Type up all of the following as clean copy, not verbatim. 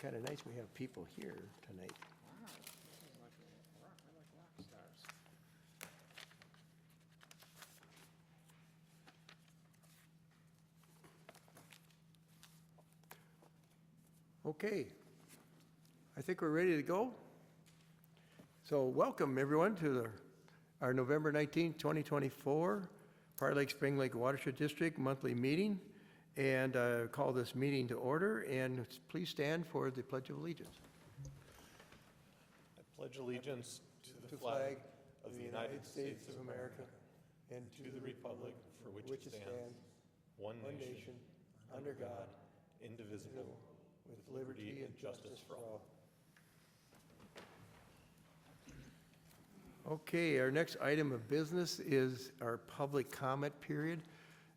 kind of nice we have people here tonight. Wow, this is like a rock. I like rock stars. Okay, I think we're ready to go. So welcome everyone to our November 19th, 2024 Prior Lake Spring Lake Watershed District monthly meeting. And call this meeting to order, and please stand for the Pledge of Allegiance. I pledge allegiance to the flag of the United States of America and to the republic for which it stands, one nation, under God, indivisible, with liberty and justice for all. Okay, our next item of business is our public comment period.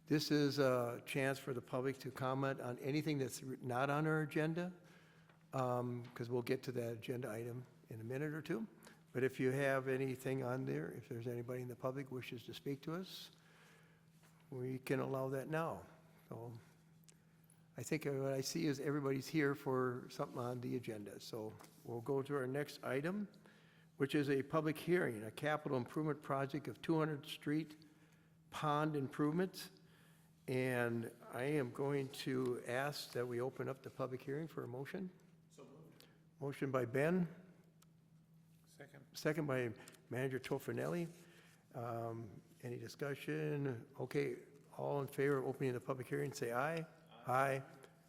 This is a chance for the public to comment on anything that's not on our agenda, because we'll get to that agenda item in a minute or two. But if you have anything on there, if there's anybody in the public wishes to speak to us, we can allow that now. So I think what I see is everybody's here for something on the agenda. So we'll go to our next item, which is a public hearing, a capital improvement project of 200th Street Pond improvements. And I am going to ask that we open up the public hearing for a motion. So moved. Motion by Ben, Second. second by Manager Tofinelli. Any discussion? Okay, all in favor of opening the public hearing, say aye. Aye.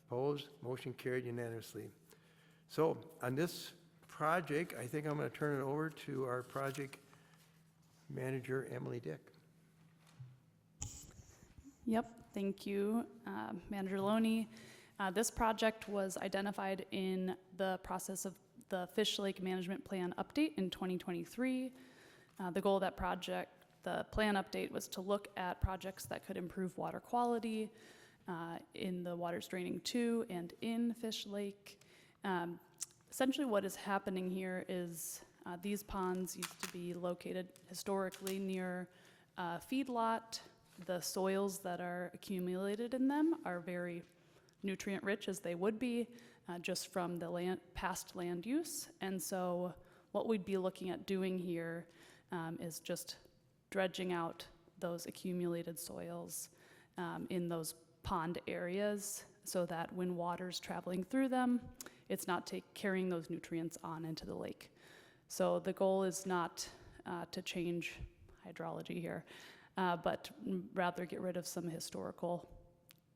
Opposed? Motion carried unanimously. So on this project, I think I'm going to turn it over to our project manager, Emily Dick. Yep, thank you, Manager Loney. This project was identified in the process of the Fish Lake Management Plan update in 2023. The goal of that project, the plan update, was to look at projects that could improve water quality in the waters draining to and in Fish Lake. Essentially what is happening here is these ponds used to be located historically near a feedlot. The soils that are accumulated in them are very nutrient rich, as they would be just from the past land use. And so what we'd be looking at doing here is just dredging out those accumulated soils in those pond areas so that when water's traveling through them, it's not carrying those nutrients on into the lake. So the goal is not to change hydrology here, but rather get rid of some historical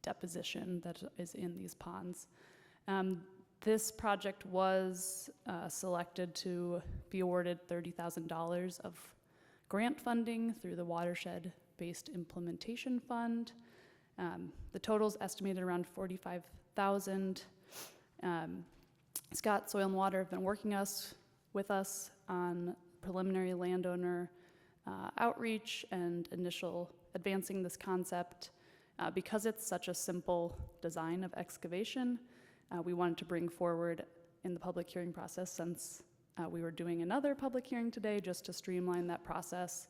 deposition that is in these ponds. This project was selected to be awarded $30,000 of grant funding through the Watershed-Based Implementation Fund. The total is estimated around $45,000. Scott Soil and Water have been working with us on preliminary landowner outreach and initial advancing this concept. Because it's such a simple design of excavation, we wanted to bring forward in the public hearing process, since we were doing another public hearing today just to streamline that process.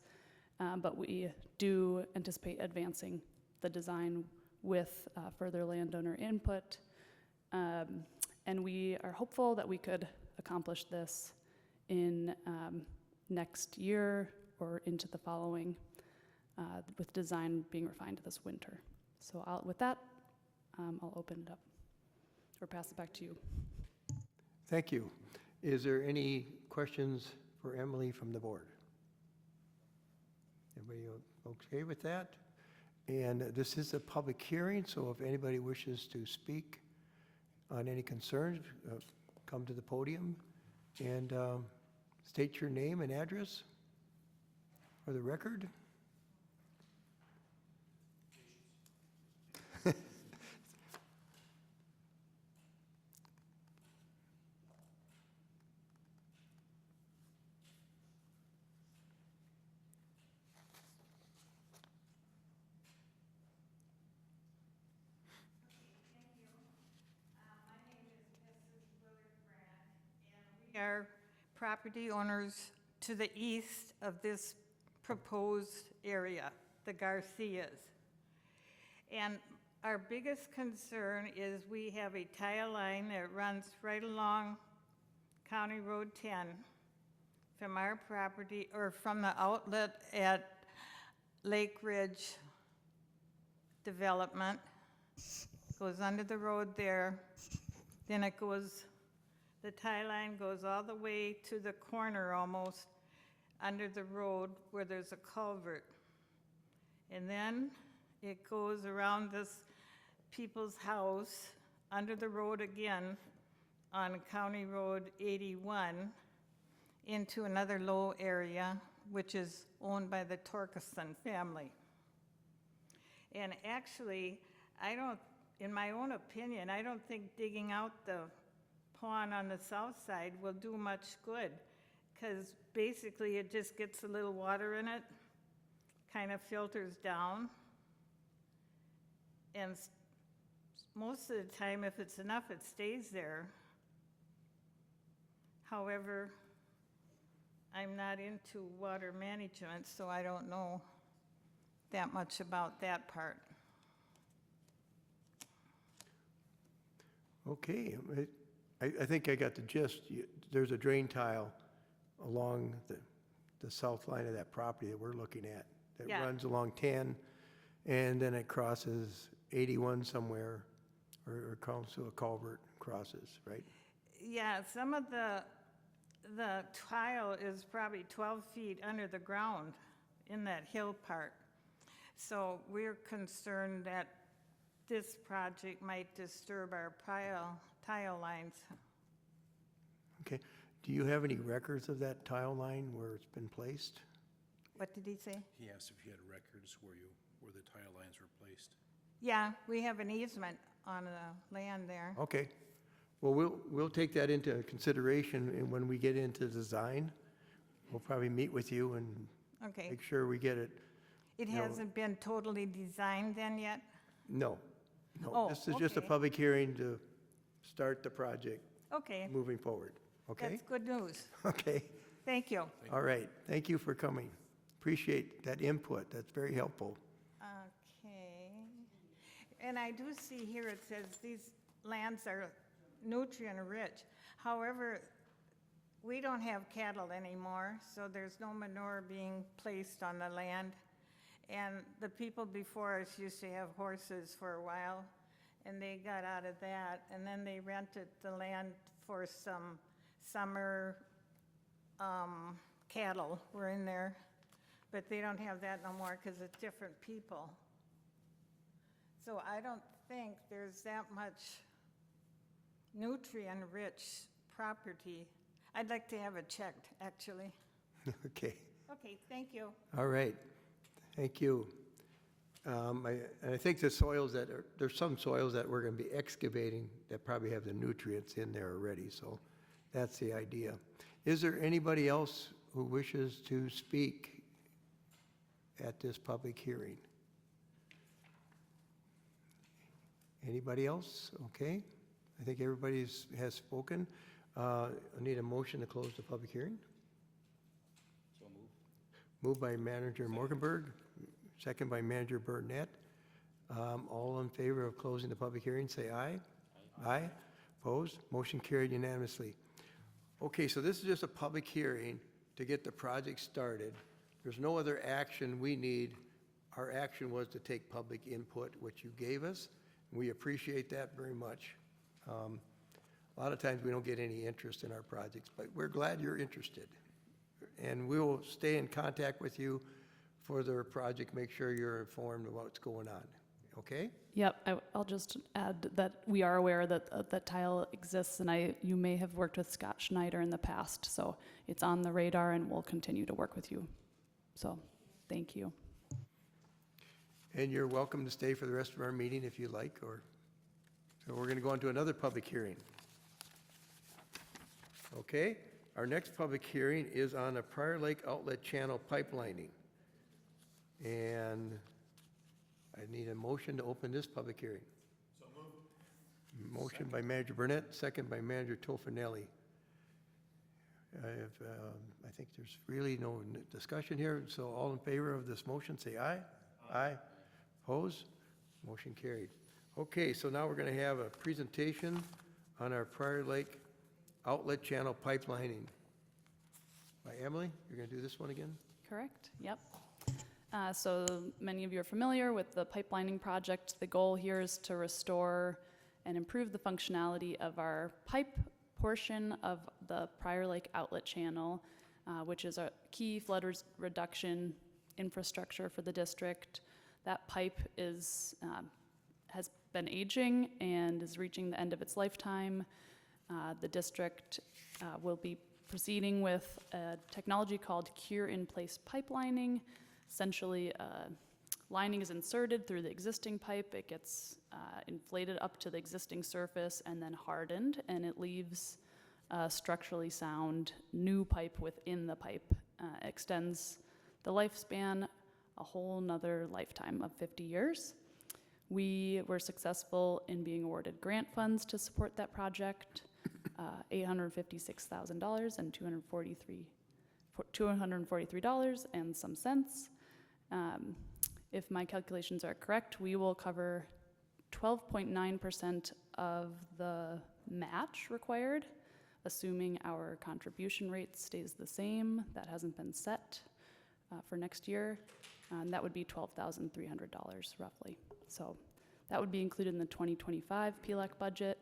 But we do anticipate advancing the design with further landowner input. And we are hopeful that we could accomplish this in next year or into the following, with design being refined this winter. So with that, I'll open it up or pass it back to you. Thank you. Is there any questions for Emily from the board? Everybody okay with that? And this is a public hearing, so if anybody wishes to speak on any concerns, come to the podium and state your name and address for the record. We are property owners to the east of this proposed area, the Garcias. And our biggest concern is we have a tile line that runs right along County Road 10 from our property, or from the outlet at Lake Ridge Development. Goes under the road there, then it goes, the tie line goes all the way to the corner almost, under the road where there's a culvert. And then it goes around this people's house, under the road again, on County Road 81, into another low area, which is owned by the Torkelson family. And actually, in my own opinion, I don't think digging out the pond on the south side will do much good, because basically it just gets a little water in it, kind of filters down. And most of the time, if it's enough, it stays there. However, I'm not into water management, so I don't know that much about that part. Okay, I think I got the gist. There's a drain tile along the south line of that property that we're looking at, that Yeah. runs along 10, and then it crosses 81 somewhere, or comes to a culvert, crosses, right? Yeah, some of the tile is probably 12 feet under the ground in that hill part. So we're concerned that this project might disturb our tile lines. Okay, do you have any records of that tile line where it's been placed? What did he say? He asked if you had records where the tile lines were placed. Yeah, we have an easement on the land there. Okay, well, we'll take that into consideration, and when we get into design, we'll probably meet with you and Okay. make sure we get it. It you know- hasn't been totally designed then yet? No, Oh, this is just a okay. public hearing to start the project Okay, moving forward, okay? that's good news. Okay, Thank you. all right, thank you for coming. Appreciate that input, that's very helpful. Okay. And I do see here it says these lands are nutrient-rich. However, we don't have cattle anymore, so there's no manure being placed on the land. And the people before us used to have horses for a while, and they got out of that, and then they rented the land for some summer cattle were in there. But they don't have that no more because it's different people. So I don't think there's that much nutrient-rich property. I'd like to have it checked, actually. Okay, Okay, thank you. all right, thank you. I think the soils there's some soils that we're gonna be excavating that probably have the nutrients in there already, so that's the idea. Is there anybody else who wishes to speak at this public hearing? Anybody else? Okay, I think everybody has spoken. I need a motion to close the public hearing. So moved. Moved by Manager Morgenberg, second by Manager Burnett. All in favor of closing the public hearing, say aye. Aye. Opposed? Motion carried unanimously. Okay, so this is just a public hearing to get the project started. There's no other action we need. Our action was to take public input, which you gave us. We appreciate that very much. A lot of times we don't get any interest in our projects, but we're glad you're interested. And we will stay in contact with you for the project, make sure you're informed of what's going on, okay? Yep, I'll just add that we are aware that that tile exists, and you may have worked with Scott Schneider in the past, so it's on the radar, and we'll continue to work with you. So, thank you. And you're welcome to stay for the rest of our meeting if you like, so we're going to go on to another public hearing. Okay, our next public hearing is on a Prior Lake Outlet Channel pipelining. And I need a motion to open this public hearing. So moved. Motion by Manager Burnett, second by Manager Tofinelli. I think there's really no discussion here, so all in favor of this motion, say aye. Aye. Opposed? Motion carried. Okay, so now we're going to have a presentation on our Prior Lake outlet channel pipelining. By Emily, you're going to do this one again? Correct, yep. So many of you are familiar with the pipelining project. The goal here is to restore and improve the functionality of our pipe portion of the Prior Lake outlet channel, which is a key flood reduction infrastructure for the district. That pipe is, has been aging and is reaching the end of its lifetime. The district will be proceeding with a technology called cure-in-place pipelining. Essentially, lining is inserted through the existing pipe. It gets inflated up to the existing surface and then hardened, and it leaves a structurally sound new pipe within the pipe. Extends the lifespan a whole nother lifetime of 50 years. We were successful in being awarded grant funds to support that project, $856,000 and $243 and some cents. If my calculations are correct, we will cover 12.9% of the match required, assuming our contribution rate stays the same. That hasn't been set for next year. And that would be $12,300 roughly. So that would be included in the 2025 PLAC budget.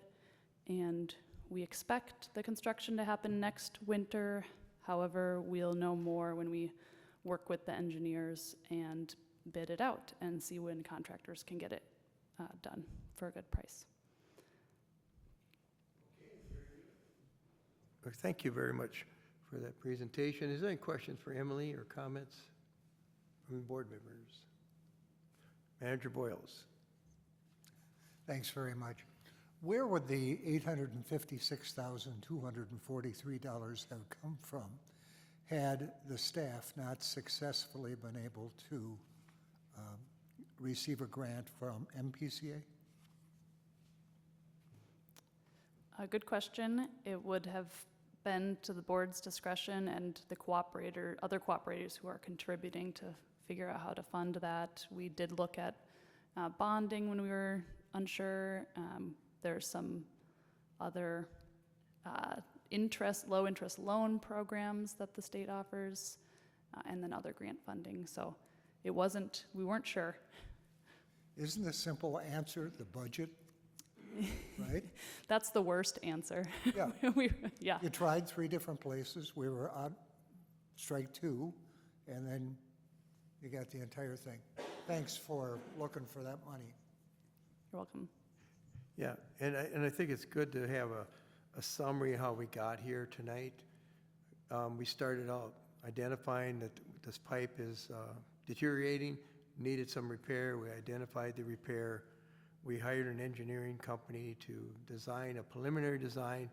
And we expect the construction to happen next winter. However, we'll know more when we work with the engineers and bid it out and see when contractors can get it done for a good price. Well, thank you very much for that presentation. Is there any questions for Emily or comments from board members? Manager Boyles. Thanks very much. Where would the $856,243 have come from had the staff not successfully been able to receive a grant from MPCA? A good question. It would have been to the board's discretion and the other cooperators who are contributing to figure out how to fund that. We did look at bonding when we were unsure. There's some other low interest loan programs that the state offers, and then other grant funding. So we weren't sure. Isn't the simple answer the budget? Right? That's the worst answer. Yeah. Yeah. You tried 3 different places. We were on strike 2, and then you got the entire thing. Thanks for looking for that money. You're welcome. Yeah, and I think it's good to have a summary of how we got here tonight. We started out identifying that this pipe is deteriorating, needed some repair. We identified the repair. We hired an engineering company to design a preliminary design,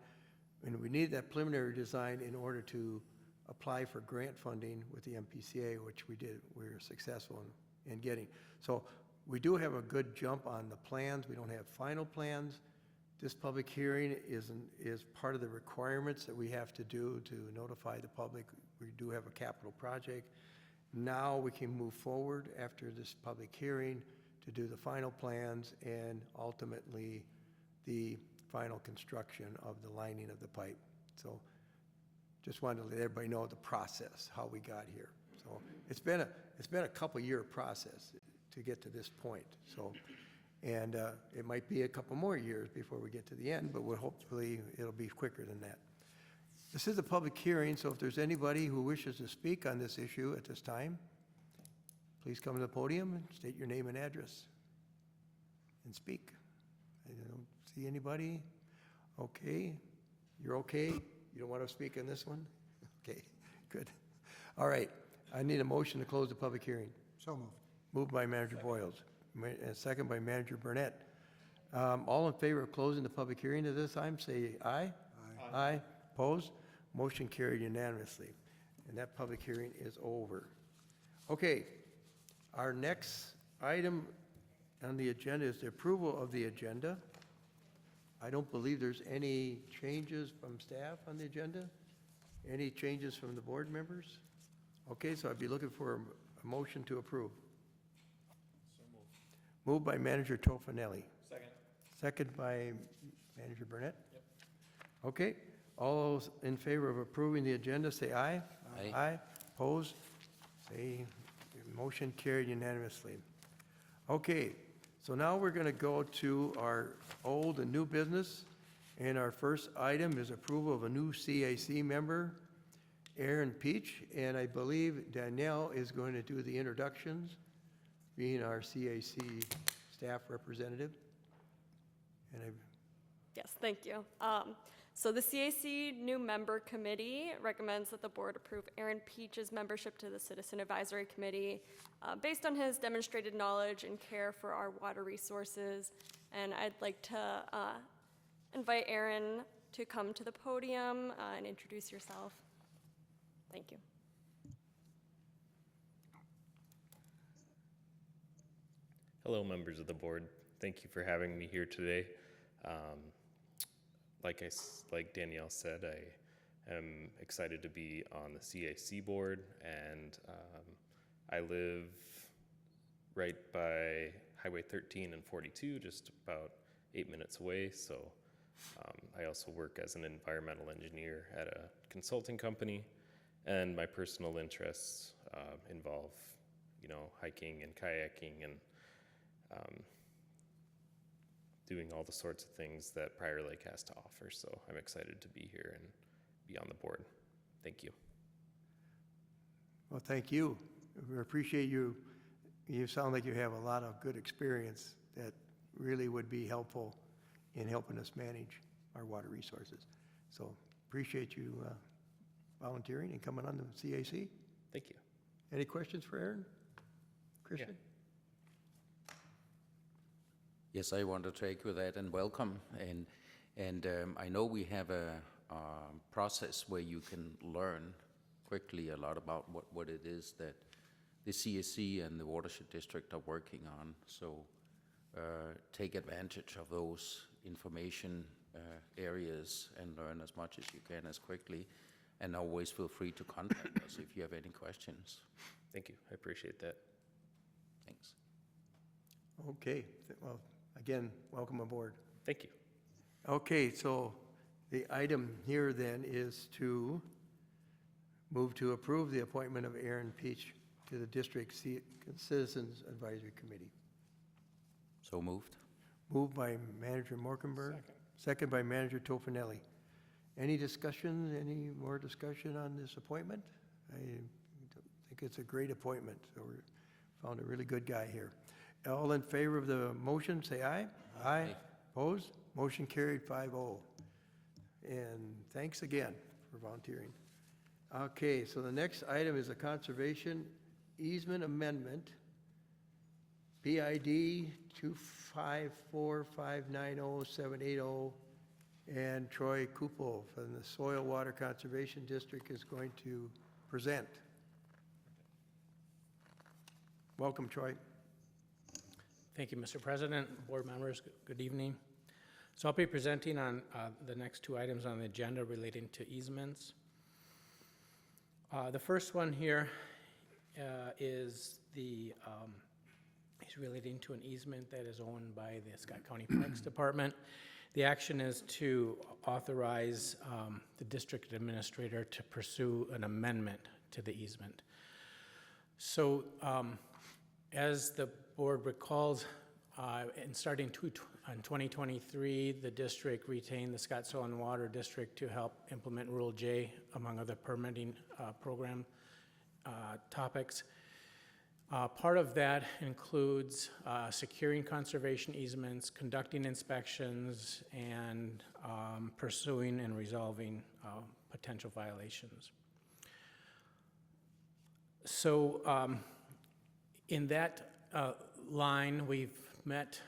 and we needed that preliminary design in order to apply for grant funding with the MPCA, which we did. We were successful in getting. So we do have a good jump on the plans. We don't have final plans. This public hearing is part of the requirements that we have to do to notify the public. We do have a capital project. Now we can move forward after this public hearing to do the final plans and ultimately the final construction of the lining of the pipe. So just wanted to let everybody know the process, how we got here. So it's been a couple-year process to get to this point. So, and it might be a couple more years before we get to the end, but hopefully it'll be quicker than that. This is a public hearing, so if there's anybody who wishes to speak on this issue at this time, please come to the podium and state your name and address and speak. I don't see anybody. Okay, you're okay? You don't want to speak on this one? Okay, good. All right, I need a motion to close the public hearing. So moved. Moved by Manager Boyles, and second by Manager Burnett. All in favor of closing the public hearing at this time, say aye. Aye. Aye. Opposed? Motion carried unanimously, and that public hearing is over. Okay, our next item on the agenda is the approval of the agenda. I don't believe there's any changes from staff on the agenda. Any changes from the board members? Okay, so I'd be looking for a motion to approve. So moved. Moved by Manager Tofinelli. Second. second by Manager Burnett? Yep. Okay, all those in favor of approving the agenda, say aye. Aye. Aye, opposed, say, motion carried unanimously. Okay, so now we're going to go to our old and new business, and our first item is approval of a new CAC member, Aaron Peach, and I believe Danielle is going to do the introductions, being our CAC staff representative. And I Yes, thank you. So the CAC new member committee recommends that the board approve Aaron Peach's membership to the Citizen Advisory Committee based on his demonstrated knowledge and care for our water resources. And I'd like to invite Aaron to come to the podium and introduce yourself. Thank you. Hello, members of the board. Thank you for having me here today. Like Danielle said, I am excited to be on the CAC board, and I live right by Highway 13 and 42, just about 8 minutes away. So I also work as an environmental engineer at a consulting company, and my personal interests involve, hiking and kayaking and doing all the sorts of things that Prior Lake has to offer. So I'm excited to be here and be on the board. Thank you. Well, thank you. We appreciate you. You sound like you have a lot of good experience that really would be helpful in helping us manage our water resources. So appreciate you volunteering and coming on the CAC. Thank you. Any questions for Aaron? Christian? Yes, I want to take with that and welcome. And I know we have a process where you can learn quickly a lot about what it is that the CSC and the Watershed District are working on. So take advantage of those information areas and learn as much as you can as quickly. And always feel free to contact us if you have any questions. Thank you. I appreciate that. Thanks. Okay. Well, again, welcome aboard. Thank you. Okay, so the item here then is to move to approve the appointment of Aaron Peach to the District Citizens Advisory Committee. So moved. Moved by Manager Morkenberg. Second by Manager Tofinelli. Any discussion, any more discussion on this appointment? I think it's a great appointment, so we found a really good guy here. All in favor of the motion, say aye. Aye. Opposed? Motion carried 5-0. And thanks again for volunteering. Okay, so the next item is a conservation easement amendment, PID 254590780, and Troy Kupel from the Soil Water Conservation District is going to present. Welcome, Troy. Thank you, Mr. President, board members, good evening. So I'll be presenting on the next two items on the agenda relating to easements. The first one here is relating to an easement that is owned by the Scott County Parks Department. The action is to authorize the district administrator to pursue an amendment to the easement. So as the board recalls, in starting in 2023, the district retained the Scott Soil and Water District to help implement Rule J, among other permitting program topics. Part of that includes securing conservation easements, conducting inspections, and pursuing and resolving potential violations. So in that line, we've met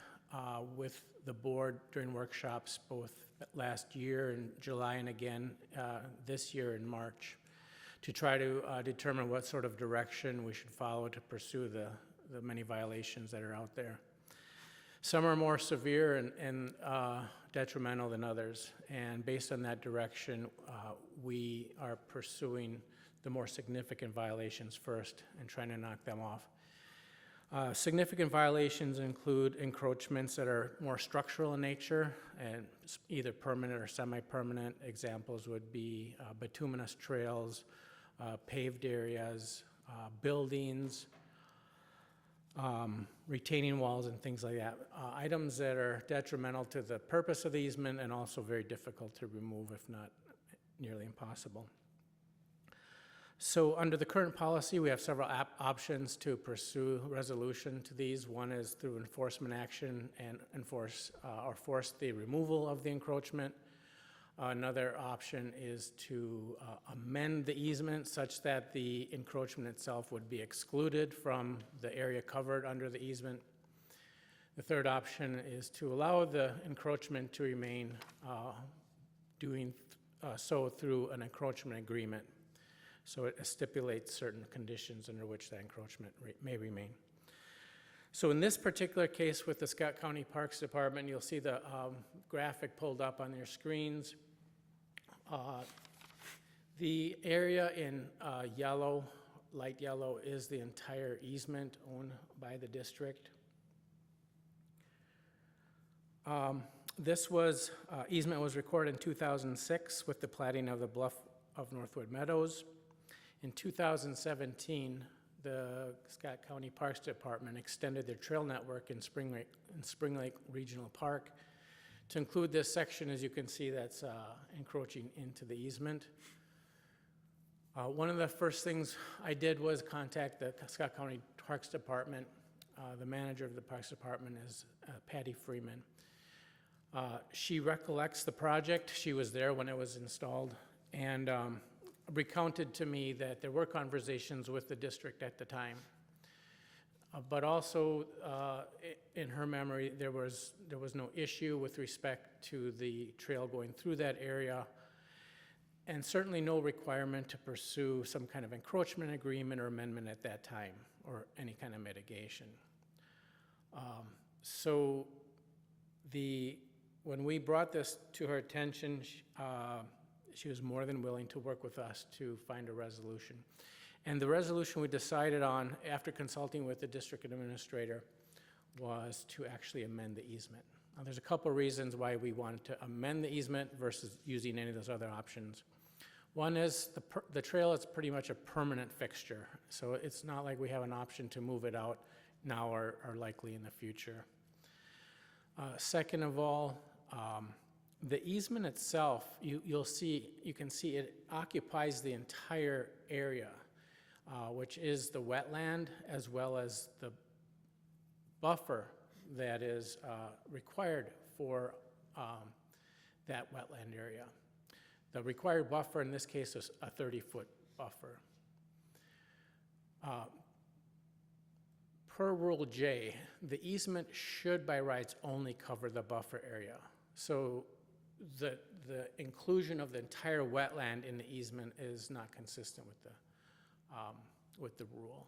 with the board during workshops both last year in July and again this year in March to try to determine what sort of direction we should follow to pursue the many violations that are out there. Some are more severe and detrimental than others, and based on that direction, we are pursuing the more significant violations first and trying to knock them off. Significant violations include encroachments that are more structural in nature and either permanent or semi-permanent. Examples would be bituminous trails, paved areas, buildings, retaining walls and things like that. Items that are detrimental to the purpose of the easement and also very difficult to remove, if not nearly impossible. So under the current policy, we have several options to pursue resolution to these. One is through enforcement action and force the removal of the encroachment. Another option is to amend the easement such that the encroachment itself would be excluded from the area covered under the easement. The third option is to allow the encroachment to remain doing so through an encroachment agreement. So it stipulates certain conditions under which that encroachment may remain. So in this particular case with the Scott County Parks Department, you'll see the graphic pulled up on your screens. The area in yellow, light yellow, is the entire easement owned by the district. This easement was recorded in 2006 with the platting of the Bluff of Northwood Meadows. In 2017, the Scott County Parks Department extended their trail network in Spring Lake Regional Park to include this section, as you can see, that's encroaching into the easement. One of the first things I did was contact the Scott County Parks Department. The manager of the Parks Department is Patty Freeman. She recollects the project. She was there when it was installed, and recounted to me that there were conversations with the district at the time. But also, in her memory, there was no issue with respect to the trail going through that area, and certainly no requirement to pursue some kind of encroachment agreement or amendment at that time, or any kind of mitigation. So when we brought this to her attention, she was more than willing to work with us to find a resolution. And the resolution we decided on, after consulting with the district administrator, was to actually amend the easement. Now, there's a couple reasons why we wanted to amend the easement versus using any of those other options. One is the trail is pretty much a permanent fixture, so it's not like we have an option to move it out now or likely in the future. Second of all, the easement itself, you can see it occupies the entire area, which is the wetland as well as the buffer that is required for that wetland area. The required buffer in this case is a 30-foot buffer. Per Rule J, the easement should by rights only cover the buffer area. So the inclusion of the entire wetland in the easement is not consistent with the rule.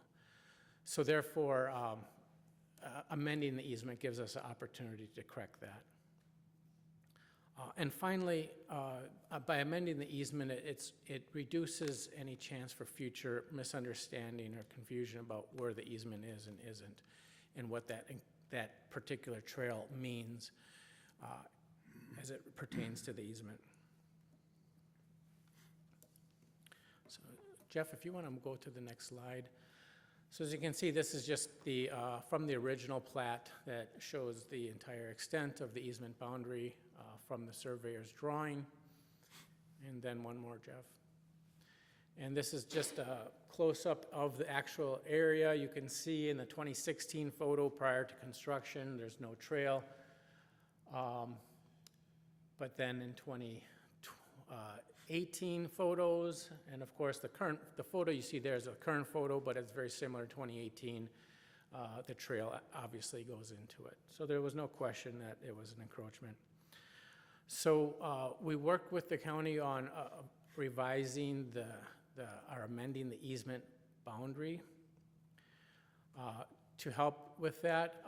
So therefore, amending the easement gives us an opportunity to correct that. And finally, by amending the easement, it reduces any chance for future misunderstanding or confusion about where the easement is and isn't, and what that particular trail means as it pertains to the easement. So, Jeff, if you want to go to the next slide. So as you can see, this is just from the original plat that shows the entire extent of the easement boundary from the surveyor's drawing. And then one more, Jeff. And this is just a close-up of the actual area. You can see in the 2016 photo prior to construction, there's no trail. But then in 2018 photos, and of course the photo you see there is a current photo, but it's very similar to 2018. The trail obviously goes into it. So there was no question that it was an encroachment. So we worked with the county on revising or amending the easement boundary. To help with that,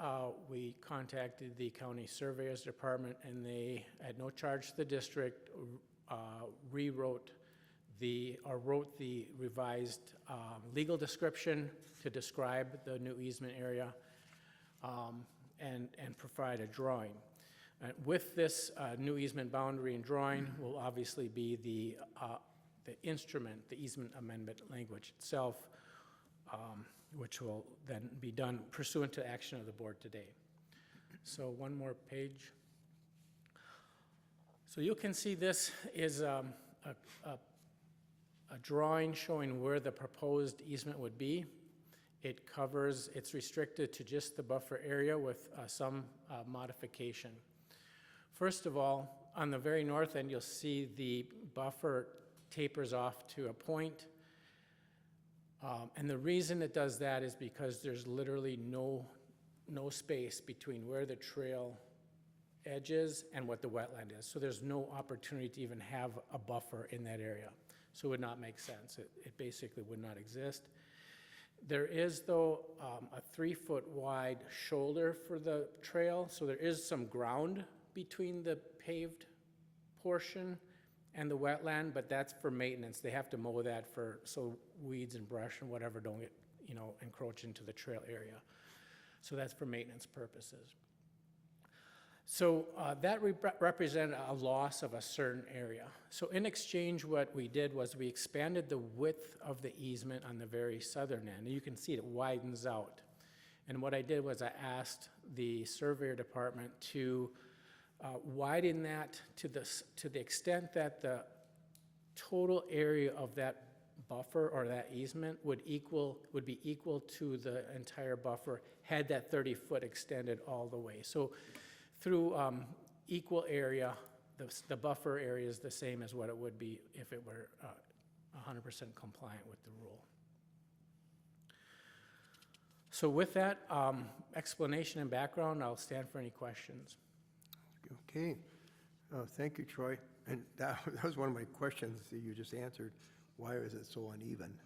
we contacted the county surveyor's department, and they, at no charge to the district, rewrote wrote the revised legal description to describe the new easement area, and provide a drawing. With this new easement boundary and drawing will obviously be the instrument, the easement amendment language itself, which will then be done pursuant to action of the board today. So one more page. So you can see this is a drawing showing where the proposed easement would be. It covers, it's restricted to just the buffer area with some modification. First of all, on the very north end, you'll see the buffer tapers off to a point. And the reason it does that is because there's literally no space between where the trail edges and what the wetland is. So there's no opportunity to even have a buffer in that area. So it would not make sense. It basically would not exist. There is, though, a 3-foot wide shoulder for the trail, so there is some ground between the paved portion and the wetland, but that's for maintenance. They have to mow that so weeds and brush and whatever don't get, encroach into the trail area. So that's for maintenance purposes. So that represented a loss of a certain area. So in exchange, what we did was we expanded the width of the easement on the very southern end. And you can see it widens out. And what I did was I asked the surveyor department to widen that to the extent that the total area of that buffer or that easement would be equal to the entire buffer had that 30-foot extended all the way. So through equal area, the buffer area is the same as what it would be if it were 100% compliant with the rule. So with that explanation and background, I'll stand for any questions. Okay. Thank you, Troy. And that was one of my questions that you just answered. Why is it so uneven?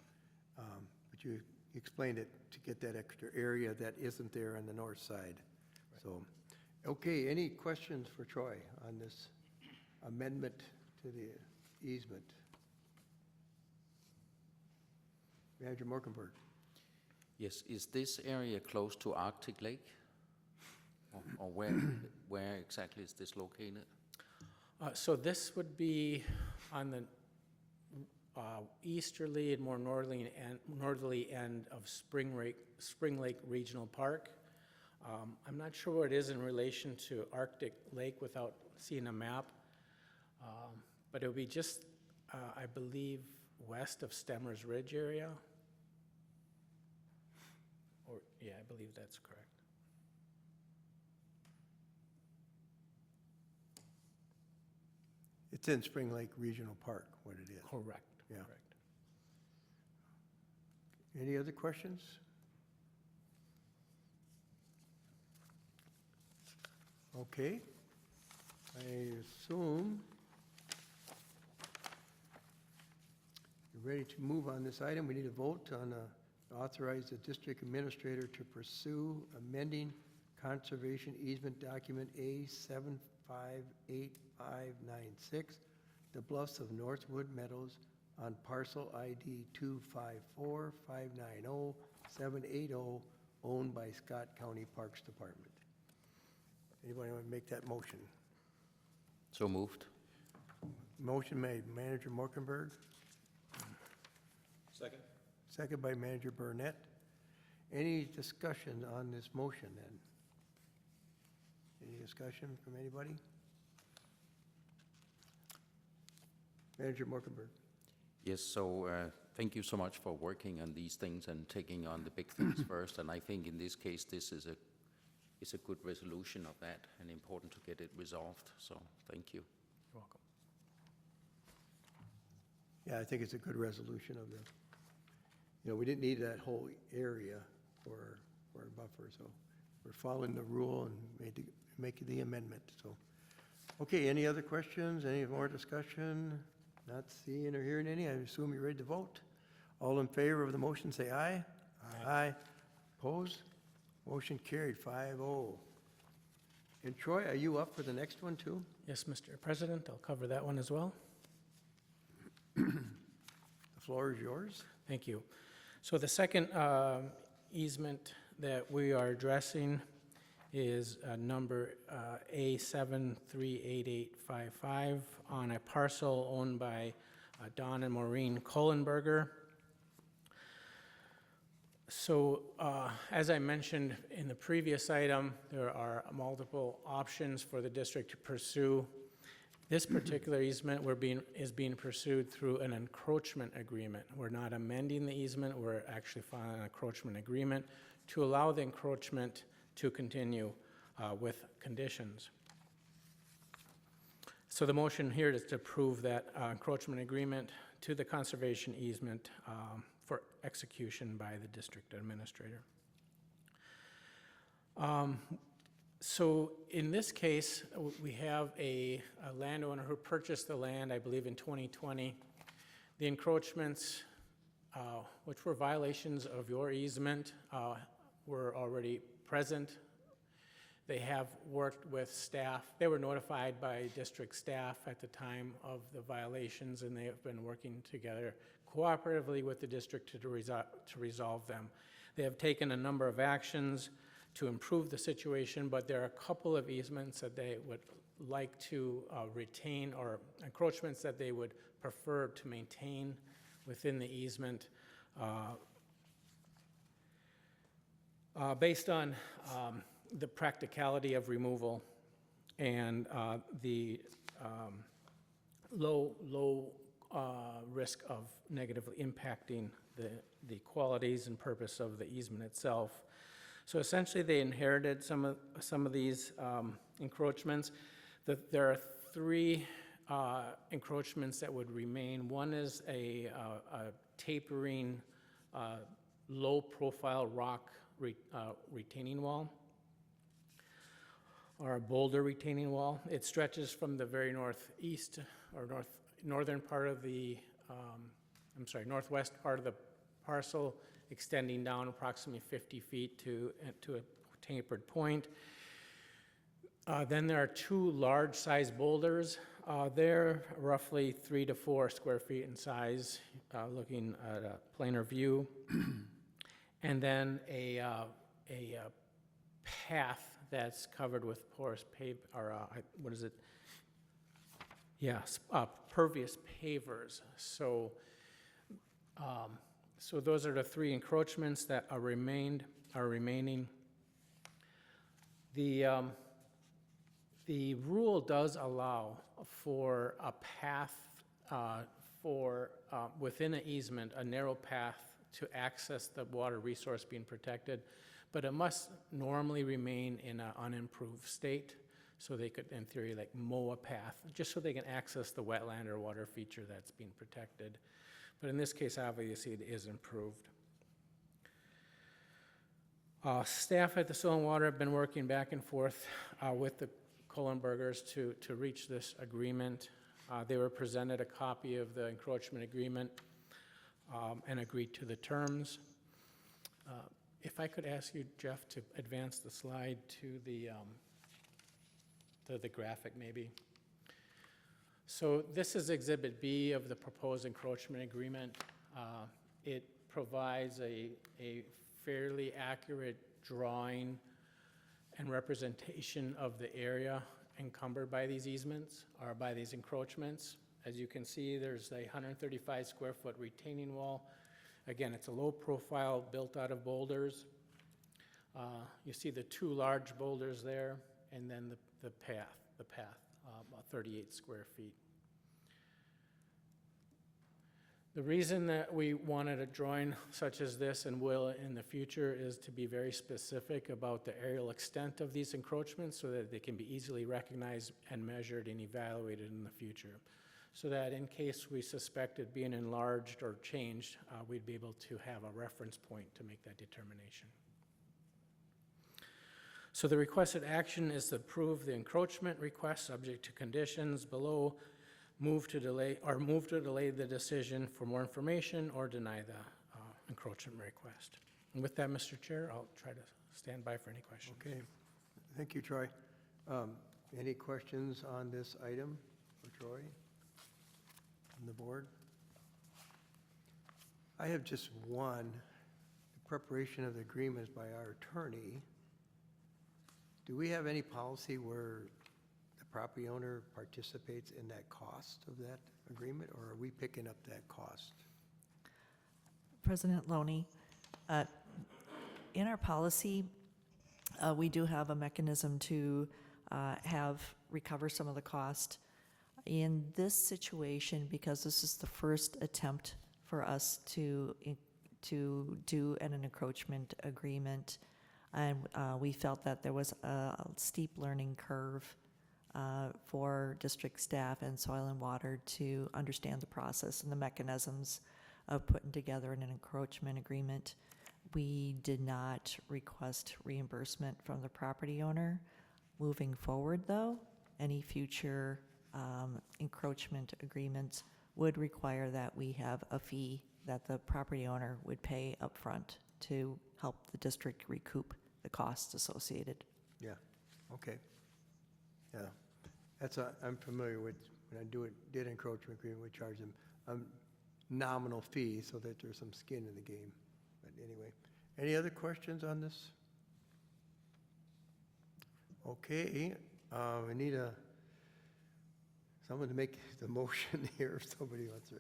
But you explained it to get that extra area that isn't there on the north side. Right. So, okay, any questions for Troy on this amendment to the easement? Manager Morkenberg. Yes, is this area close to Arctic Lake? Or where exactly is this located? So this would be on the easterly and more northerly end of Spring Lake Regional Park. I'm not sure where it is in relation to Arctic Lake without seeing a map, but it would be just, I believe, west of Stemmers Ridge area. Or yeah, I believe that's correct. It's in Spring Lake Regional Park, what it is. Correct. Yeah. Correct. Any other questions? Okay. I assume you're ready to move on this item. We need a vote on authorize the district administrator to pursue amending conservation easement document A758596, the Bluffs of Northwood Meadows on parcel ID 254590780, owned by Scott County Parks Department. Anybody want to make that motion? So moved. Motion made, Manager Morkenberg. Second? Second by Manager Burnett. Any discussion on this motion then? Any discussion from anybody? Manager Morkenberg. Yes, so thank you so much for working on these things and taking on the big things first. And I think in this case, this is a good resolution of that and important to get it resolved. So thank you. You're welcome. Yeah, I think it's a good resolution of the, we didn't need that whole area for a buffer, so we're following the rule and making the amendment, so. Okay, any other questions, any more discussion? Not seeing or hearing any, I assume you're ready to vote. All in favor of the motion, say aye. Aye. Opposed? Motion carried, 5-0. And Troy, are you up for the next one too? Yes, Mr. President, I'll cover that one as well. floor is yours. Thank you. So the second easement that we are addressing is number A738855 on a parcel owned by Don and Maureen Kohlenberger. So as I mentioned in the previous item, there are multiple options for the district to pursue. This particular easement is being pursued through an encroachment agreement. We're not amending the easement, we're actually filing an encroachment agreement to allow the encroachment to continue with conditions. So the motion here is to approve that encroachment agreement to the conservation easement for execution by the district administrator. So in this case, we have a landowner who purchased the land, I believe in 2020. The encroachments, which were violations of your easement, were already present. They have worked with staff. They were notified by district staff at the time of the violations, and they have been working together cooperatively with the district to resolve them. They have taken a number of actions to improve the situation, but there are a couple of easements that they would like to retain, or encroachments that they would prefer to maintain within the easement. Based on the practicality of removal and the low risk of negatively impacting the qualities and purpose of the easement itself. So essentially, they inherited some of these encroachments. There are three encroachments that would remain. One is a tapering, low-profile rock retaining wall, or a boulder retaining wall. It stretches from the very northeast or northern part of the, northwest part of the parcel, extending down approximately 50 feet to a tapered point. Then there are two large-sized boulders. They're roughly 3 to 4 square feet in size, looking at a planar view. And then a path that's covered with porous pervious pavers. So those are the three encroachments that are remaining. The rule does allow for a path within an easement, a narrow path to access the water resource being protected, but it must normally remain in an unimproved state, so they could, in theory, like mow a path, just so they can access the wetland or water feature that's being protected. But in this case, obviously, it is improved. Staff at the Soil and Water have been working back and forth with the Kohlenbergers to reach this agreement. They were presented a copy of the encroachment agreement and agreed to the terms. If I could ask you, Jeff, to advance the slide to the graphic, maybe. So this is Exhibit B of the proposed encroachment agreement. It provides a fairly accurate drawing and representation of the area encumbered by these easements, or by these encroachments. As you can see, there's a 135 square foot retaining wall. Again, it's a low profile built out of boulders. You see the two large boulders there, and then the path, about 38 square feet. The reason that we wanted a drawing such as this, and will in the future, is to be very specific about the aerial extent of these encroachments so that they can be easily recognized and measured and evaluated in the future. So that in case we suspect it being enlarged or changed, we'd be able to have a reference point to make that determination. So the requested action is to approve the encroachment request subject to conditions below, move to delay the decision for more information, or deny the encroachment request. And with that, Mr. Chair, I'll try to stand by for any questions. Okay, thank you, Troy. Any questions on this item for Troy? On the board? I have just one. The preparation of the agreements by our attorney. Do we have any policy where the property owner participates in that cost of that agreement, or are we picking up that cost? President Loney, in our policy, we do have a mechanism to recover some of the cost. In this situation, because this is the first attempt for us to do an encroachment agreement, and we felt that there was a steep learning curve for district staff and soil and water to understand the process and the mechanisms of putting together an encroachment agreement. We did not request reimbursement from the property owner. Moving forward, though, any future encroachment agreements would require that we have a fee that the property owner would pay upfront to help the district recoup the costs associated. Yeah, okay. Yeah, I'm familiar with, when I did encroachment agreement, we charge them a nominal fee so that there's some skin in the game. But anyway, any other questions on this? Okay, we need someone to make the motion here if somebody wants to.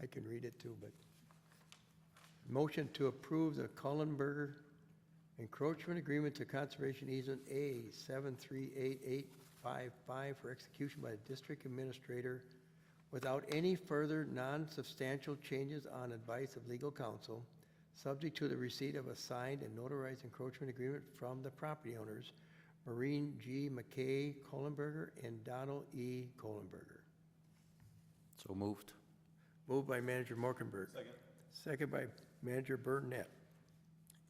I can read it too, but. Motion to approve the Cullenberger encroachment agreement to conservation easement A 738855 for execution by the district administrator without any further non-substantial changes on advice of legal counsel, subject to the receipt of a signed and notarized encroachment agreement from the property owners, Maureen G. McKay Cullenberger and Donald E. Cullenberger. So moved. Moved by Manager Morkenberg. Second. Second by Manager Burnett.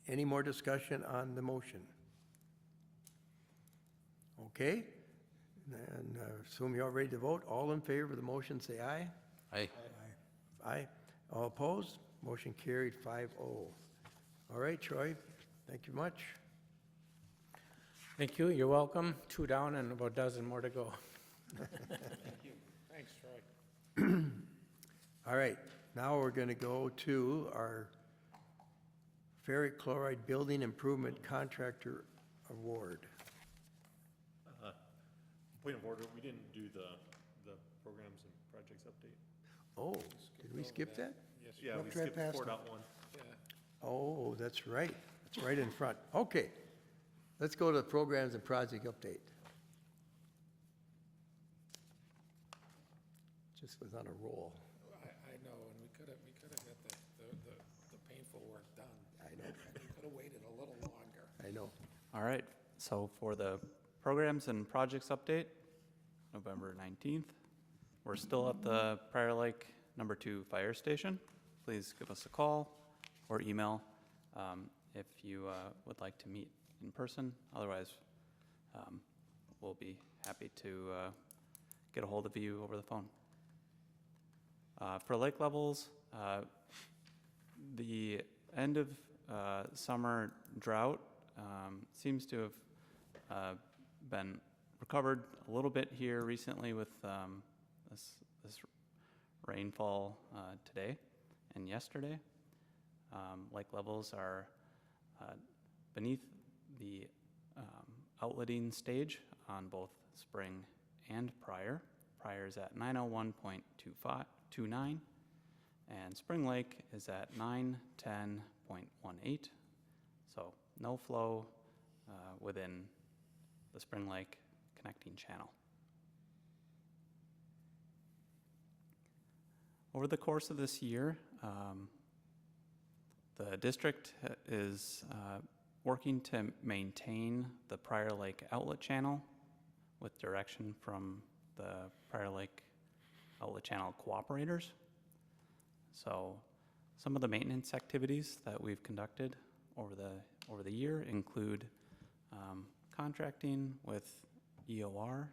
Any more discussion on the motion? Okay, and assume you're all ready to vote. All in favor of the motion, say aye. Aye. Aye. All opposed? Motion carried 5-0. All right, Troy, thank you much. Thank you, you're welcome. 2 down and about a dozen more to go. Thanks, Troy. All right, now we're going to go to our ferric chloride building improvement contractor award. Point of order, we didn't do the programs and projects update. Oh, did we skip that? Yeah, we Looked right skipped past 4.1. Oh, that's right. It's right in front. Okay. Let's go to the programs and project update. Just was on a roll. I know, and we could have got the painful work done. I know. We could have waited a little longer. I know. All right, so for the programs and projects update, November 19th, we're still at the Prior Lake number 2 fire station. Please give us a call or email if you would like to meet in person. Otherwise, we'll be happy to get a hold of you over the phone. For lake levels, the end of summer drought seems to have been recovered a little bit here recently with this rainfall today and yesterday. Lake levels are beneath the outletting stage on both Spring and Prior. Prior is at 901.29, and Spring Lake is at 910.18. So no flow within the Spring Lake connecting channel. Over the course of this year, the district is working to maintain the Prior Lake outlet channel with direction from the Prior Lake outlet channel cooperators. So some of the maintenance activities that we've conducted over the year include contracting with EOR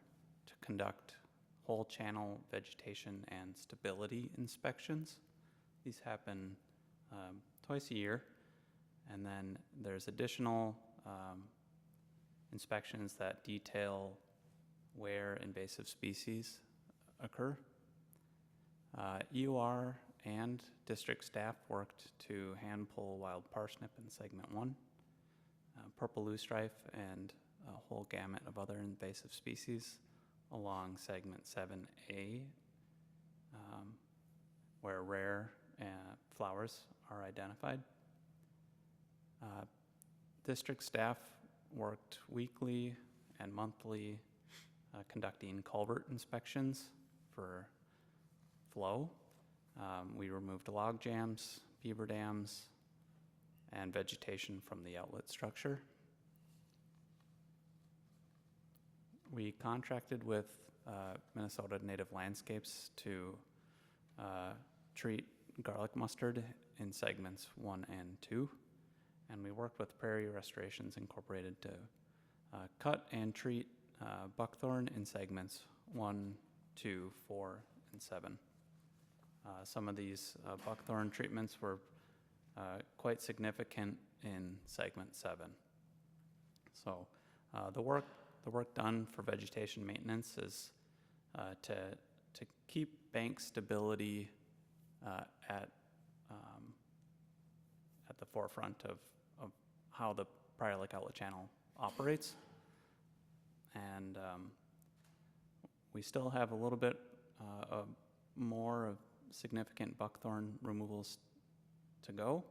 to conduct whole channel vegetation and stability inspections. These happen twice a year, and then there's additional inspections that detail where invasive species occur. EOR and district staff worked to hand pull wild parsnip in segment 1, purple loosestrife, and a whole gamut of other invasive species along segment 7A, where rare flowers are identified. District staff worked weekly and monthly conducting culvert inspections for flow. We removed log jams, beaver dams, and vegetation from the outlet structure. We contracted with Minnesota Native Landscapes to treat garlic mustard in segments 1 and 2. And we worked with Prairie Restorations Incorporated to cut and treat buckthorn in segments 1, 2, 4, and 7. Some of these buckthorn treatments were quite significant in segment 7. So the work done for vegetation maintenance is to keep bank stability at the forefront of how the Prior Lake Outlet Channel operates. And we still have a little bit more of significant buckthorn removals to go.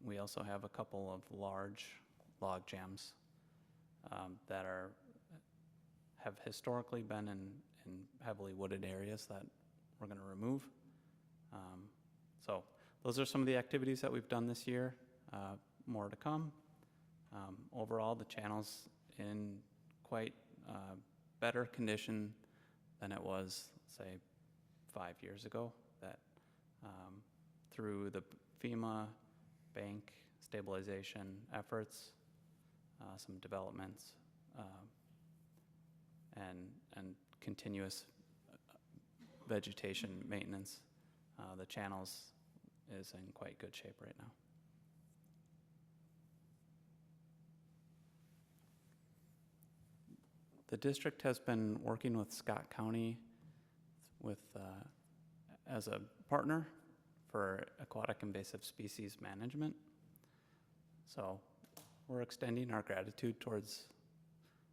We also have a couple of large log jams that have historically been in heavily wooded areas that we're going to remove. So those are some of the activities that we've done this year. More to come. Overall, the channel's in quite better condition than it was, say, 5 years ago. That through the FEMA bank stabilization efforts, some developments, and continuous vegetation maintenance, the channels is in quite good shape right now. The district has been working with Scott County as a partner for aquatic invasive species management. So we're extending our gratitude towards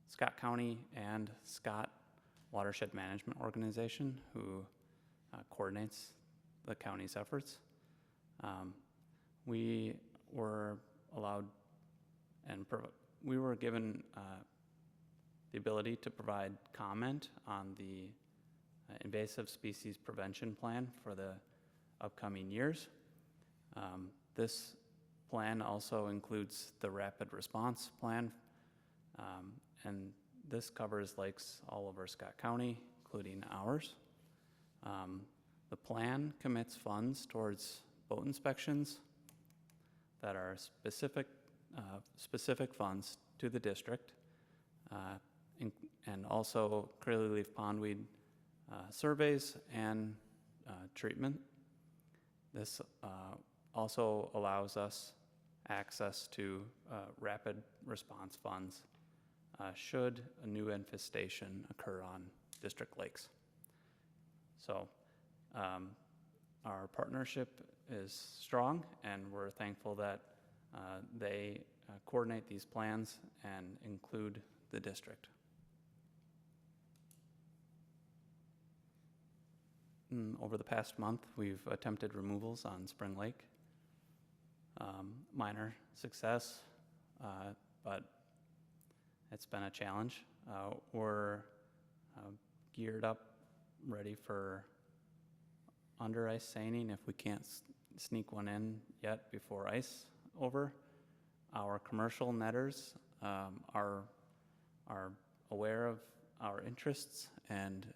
Scott County and Scott Watershed Management Organization, who coordinates the county's efforts. We were allowed and we were given the ability to provide comment on the invasive species prevention plan for the upcoming years. This plan also includes the rapid response plan, and this covers lakes all over Scott County, including ours. The plan commits funds towards boat inspections that are specific funds to the district, and also curly leaf pondweed surveys and treatment. This also allows us access to rapid response funds should a new infestation occur on district lakes. So our partnership is strong, and we're thankful that they coordinate these plans and include the district. Over the past month, we've attempted removals on Spring Lake. Minor success, but it's been a challenge. We're geared up, ready for under ice seining if we can't sneak one in yet before ice over. Our commercial netters are aware of our interests, and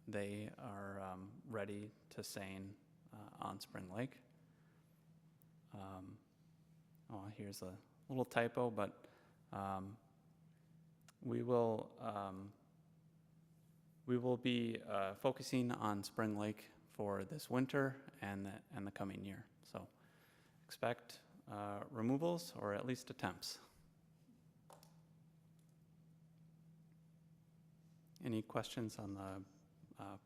they are ready to seine on Spring Lake. Here's a little typo, but we will be focusing on Spring Lake for this winter and the coming year. So expect removals, or at least attempts. Any questions on the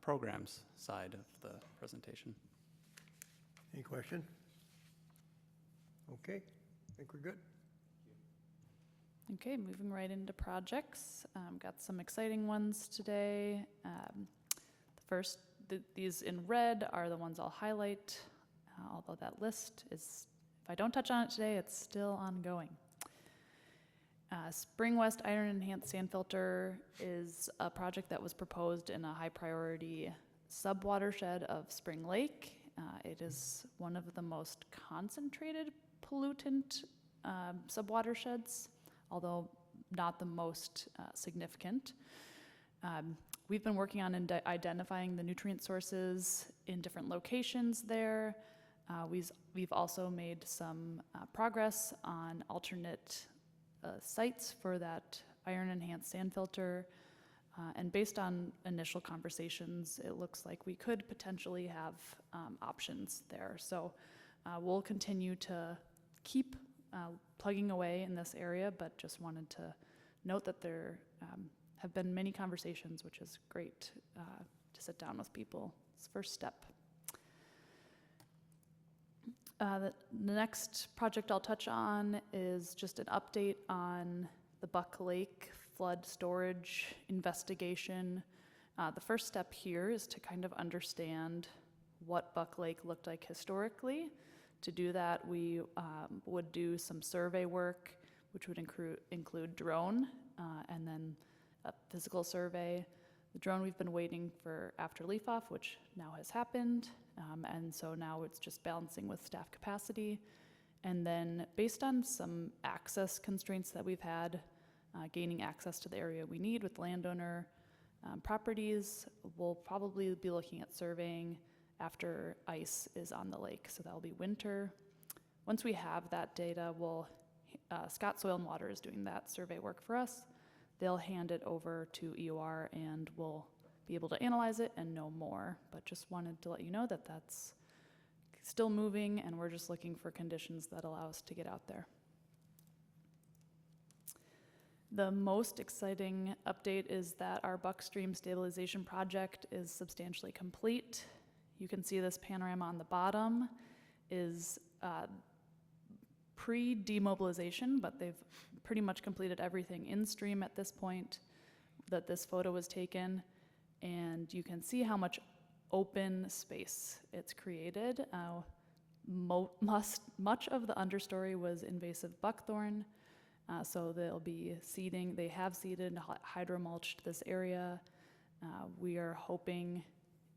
programs side of the presentation? Any question? Okay, I think we're good. Okay, moving right into projects. Got some exciting ones today. The first, these in red are the ones I'll highlight, although that list is, if I don't touch on it today, it's still ongoing. Spring West Iron Enhanced Sand Filter is a project that was proposed in a high priority sub-watershed of Spring Lake. It is one of the most concentrated pollutant sub-watersheds, although not the most significant. We've been working on identifying the nutrient sources in different locations there. We've also made some progress on alternate sites for that iron enhanced sand filter. And based on initial conversations, it looks like we could potentially have options there. So we'll continue to keep plugging away in this area, but just wanted to note that there have been many conversations, which is great to sit down with people. It's the first step. The next project I'll touch on is just an update on the Buck Lake flood storage investigation. The first step here is to kind of understand what Buck Lake looked like historically. To do that, we would do some survey work, which would include drone and then a physical survey. The drone we've been waiting for after leaf off, which now has happened. And so now it's just balancing with staff capacity. And then based on some access constraints that we've had, gaining access to the area we need with landowner properties, we'll probably be looking at surveying after ice is on the lake. So that'll be winter. Once we have that data, Scott Soil and Water is doing that survey work for us. They'll hand it over to EOR and we'll be able to analyze it and know more. But just wanted to let you know that that's still moving and we're just looking for conditions that allow us to get out there. The most exciting update is that our Buck Stream stabilization project is substantially complete. You can see this panorama on the bottom is pre-demobilization, but they've pretty much completed everything in stream at this point that this photo was taken. And you can see how much open space it's created. Much of the understory was invasive buckthorn. So there'll be seeding. They have seeded, hydromulched this area. We are hoping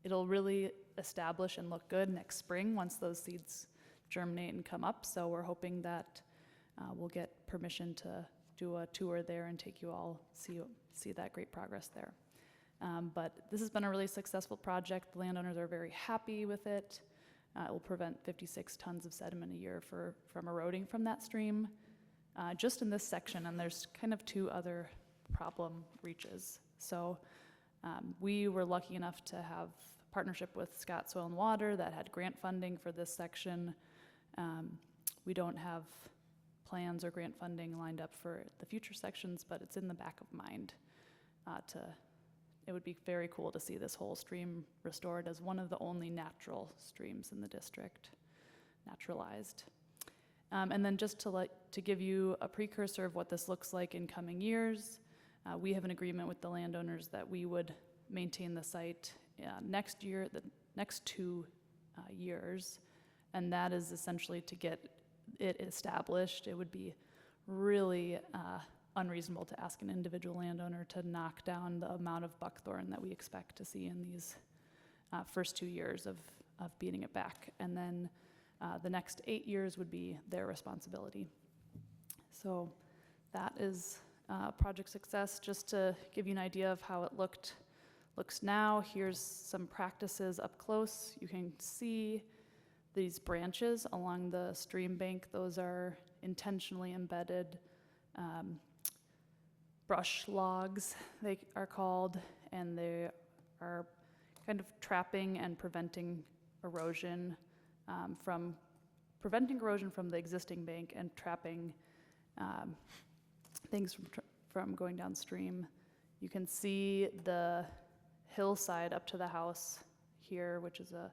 it'll really establish and look good next spring once those seeds germinate and come up. So we're hoping that we'll get permission to do a tour there and take you all see that great progress there. But this has been a really successful project. The landowners are very happy with it. It will prevent 56 tons of sediment a year from eroding from that stream. Just in this section, and there's kind of two other problem reaches. So we were lucky enough to have a partnership with Scott Soil and Water that had grant funding for this section. We don't have plans or grant funding lined up for the future sections, but it's in the back of mind. It would be very cool to see this whole stream restored as one of the only natural streams in the district, naturalized. And then just to give you a precursor of what this looks like in coming years, we have an agreement with the landowners that we would maintain the site next year, the next 2 years, and that is essentially to get it established. It would be really unreasonable to ask an individual landowner to knock down the amount of buckthorn that we expect to see in these first 2 years of beating it back. And then the next 8 years would be their responsibility. So that is project success. Just to give you an idea of how it looks now, here's some practices up close. You can see these branches along the stream bank. Those are intentionally embedded brush logs, they are called, and they are kind of trapping and preventing erosion from the existing bank and trapping things from going downstream. You can see the hillside up to the house here, which is a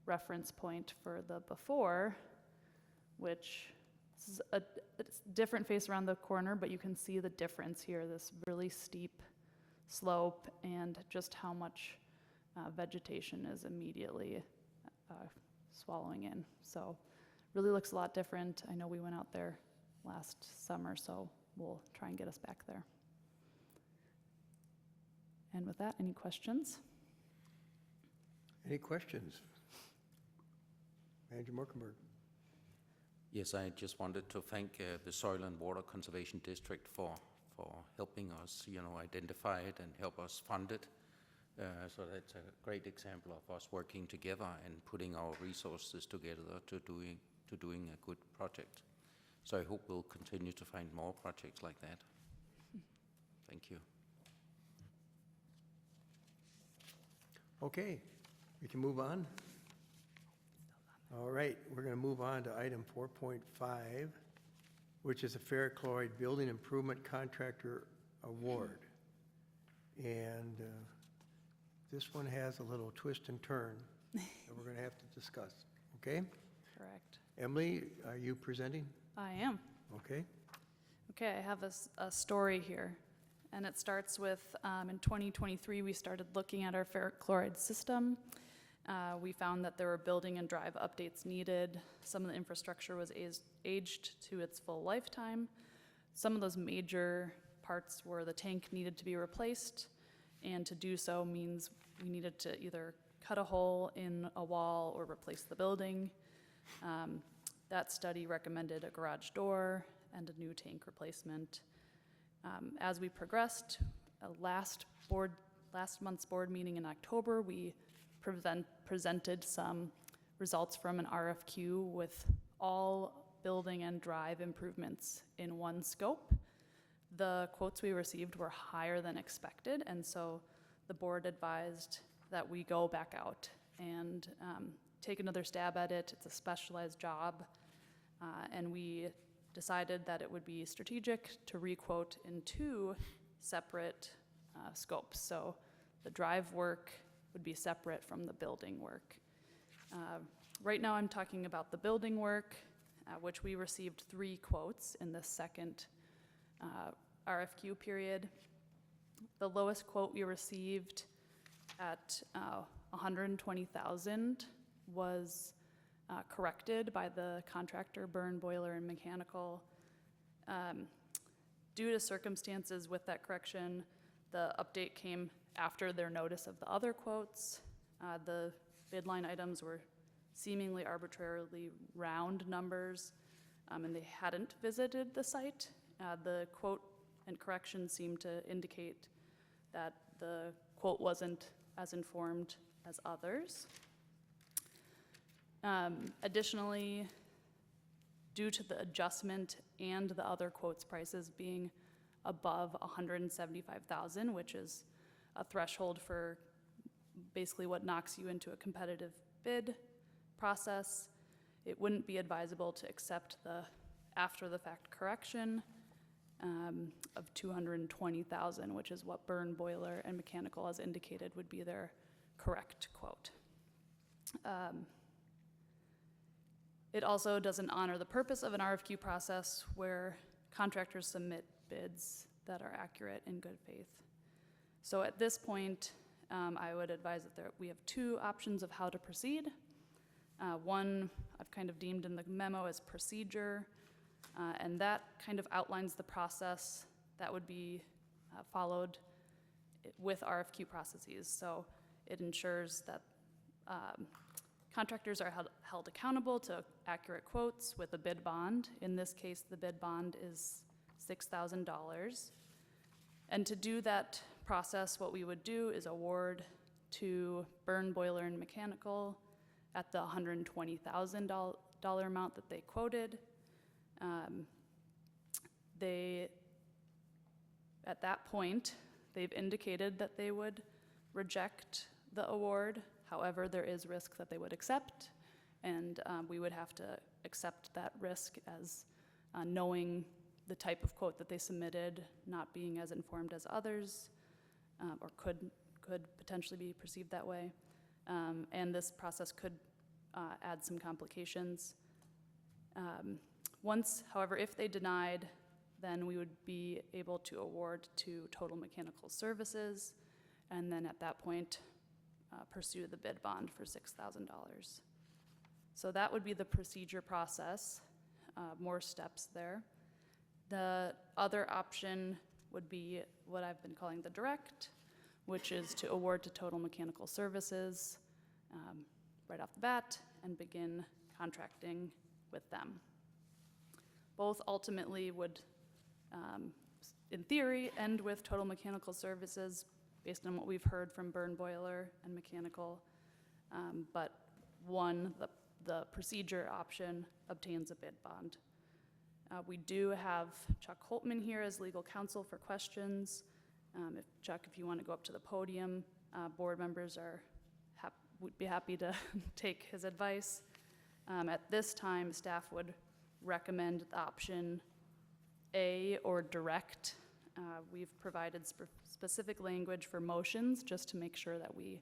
reference point for the before, which is it's different face around the corner, but you can see the difference here, this really steep slope and just how much vegetation is immediately swallowing in. So really looks a lot different. I know we went out there last summer, so we'll try and get us back there. And with that, any questions? Any questions? Manager Morkenberg. Yes, I just wanted to thank the Soil and Water Conservation District for helping us, identify it and help us fund it. So that's a great example of us working together and putting our resources together to doing a good project. So I hope we'll continue to find more projects like that. Thank you. Okay, we can move on. All right, we're going to move on to item 4.5, which is a ferrochloride building improvement contractor award. And this one has a little twist and turn that we're going to have to discuss, okay? Correct. Emily, are you presenting? I am. Okay. Okay, I have a story here, and it starts with, in 2023, we started looking at our ferric chloride system. We found that there were building and drive updates needed. Some of the infrastructure was aged to its full lifetime. Some of those major parts were the tank needed to be replaced, and to do so means we needed to either cut a hole in a wall or replace the building. That study recommended a garage door and a new tank replacement. As we progressed, last month's board meeting in October, we presented some results from an RFQ with all building and drive improvements in one scope. The quotes we received were higher than expected, and so the board advised that we go back out and take another stab at it. It's a specialized job, and we decided that it would be strategic to requote in two separate scopes. So the drive work would be separate from the building work. Right now I'm talking about the building work, which we received 3 quotes in the second RFQ period. The lowest quote we received at $120,000 was corrected by the contractor, burn, boiler, and mechanical. Due to circumstances with that correction, the update came after their notice of the other quotes. The bid line items were seemingly arbitrarily round numbers, and they hadn't visited the site. The quote and correction seemed to indicate that the quote wasn't as informed as others. Additionally, due to the adjustment and the other quotes prices being above $175,000, which is a threshold for basically what knocks you into a competitive bid process, it wouldn't be advisable to accept the after-the-fact correction of $220,000, which is what burn, boiler, and mechanical has indicated would be their correct quote. It also doesn't honor the purpose of an RFQ process where contractors submit bids that are accurate in good faith. So at this point, I would advise that we have 2 options of how to proceed. One I've kind of deemed in the memo as procedure, and that kind of outlines the process that would be followed with RFQ processes. So it ensures that contractors are held accountable to accurate quotes with a bid bond. In this case, the bid bond is $6,000. And to do that process, what we would do is award to burn, boiler, and mechanical at the $120,000 amount that they quoted. At that point, they've indicated that they would reject the award. However, there is risk that they would accept, and we would have to accept that risk as knowing the type of quote that they submitted, not being as informed as others, or could potentially be perceived that way. And this process could add some complications. Once, however, if they denied, then we would be able to award to Total Mechanical Services, and then at that point, pursue the bid bond for $6,000. So that would be the procedure process, more steps there. The other option would be what I've been calling the direct, which is to award to Total Mechanical Services right off the bat and begin contracting with them. Both ultimately would, in theory, end with Total Mechanical Services based on what we've heard from Burn Boiler and Mechanical, but one, the procedure option, obtains a bid bond. We do have Chuck Holtman here as legal counsel for questions. Chuck, if you want to go up to the podium, board members would be happy to take his advice. At this time, staff would recommend the option A or direct. We've provided specific language for motions just to make sure that we,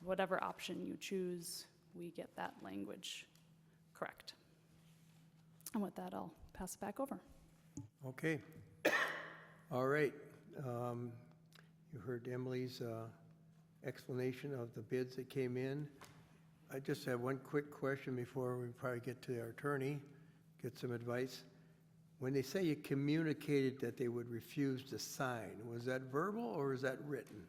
whatever option you choose, we get that language correct. And with that, I'll pass it back over. Okay. All right. You heard Emily's explanation of the bids that came in. I just have one quick question before we probably get to our attorney, get some advice. When they say you communicated that they would refuse to sign, was that verbal or was that written?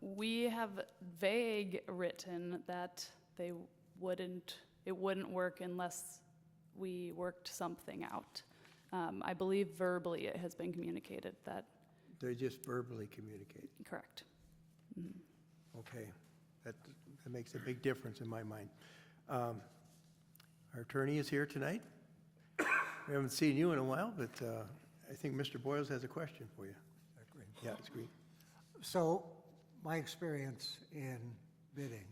We have vague written that it wouldn't work unless we worked something out. I believe verbally it has been communicated that. They just verbally communicate. Correct. Okay, that makes a big difference in my mind. Our attorney is here tonight. We haven't seen you in a while, but I think Mr. Boyles has a question for you. Yeah, it's green. So my experience in bidding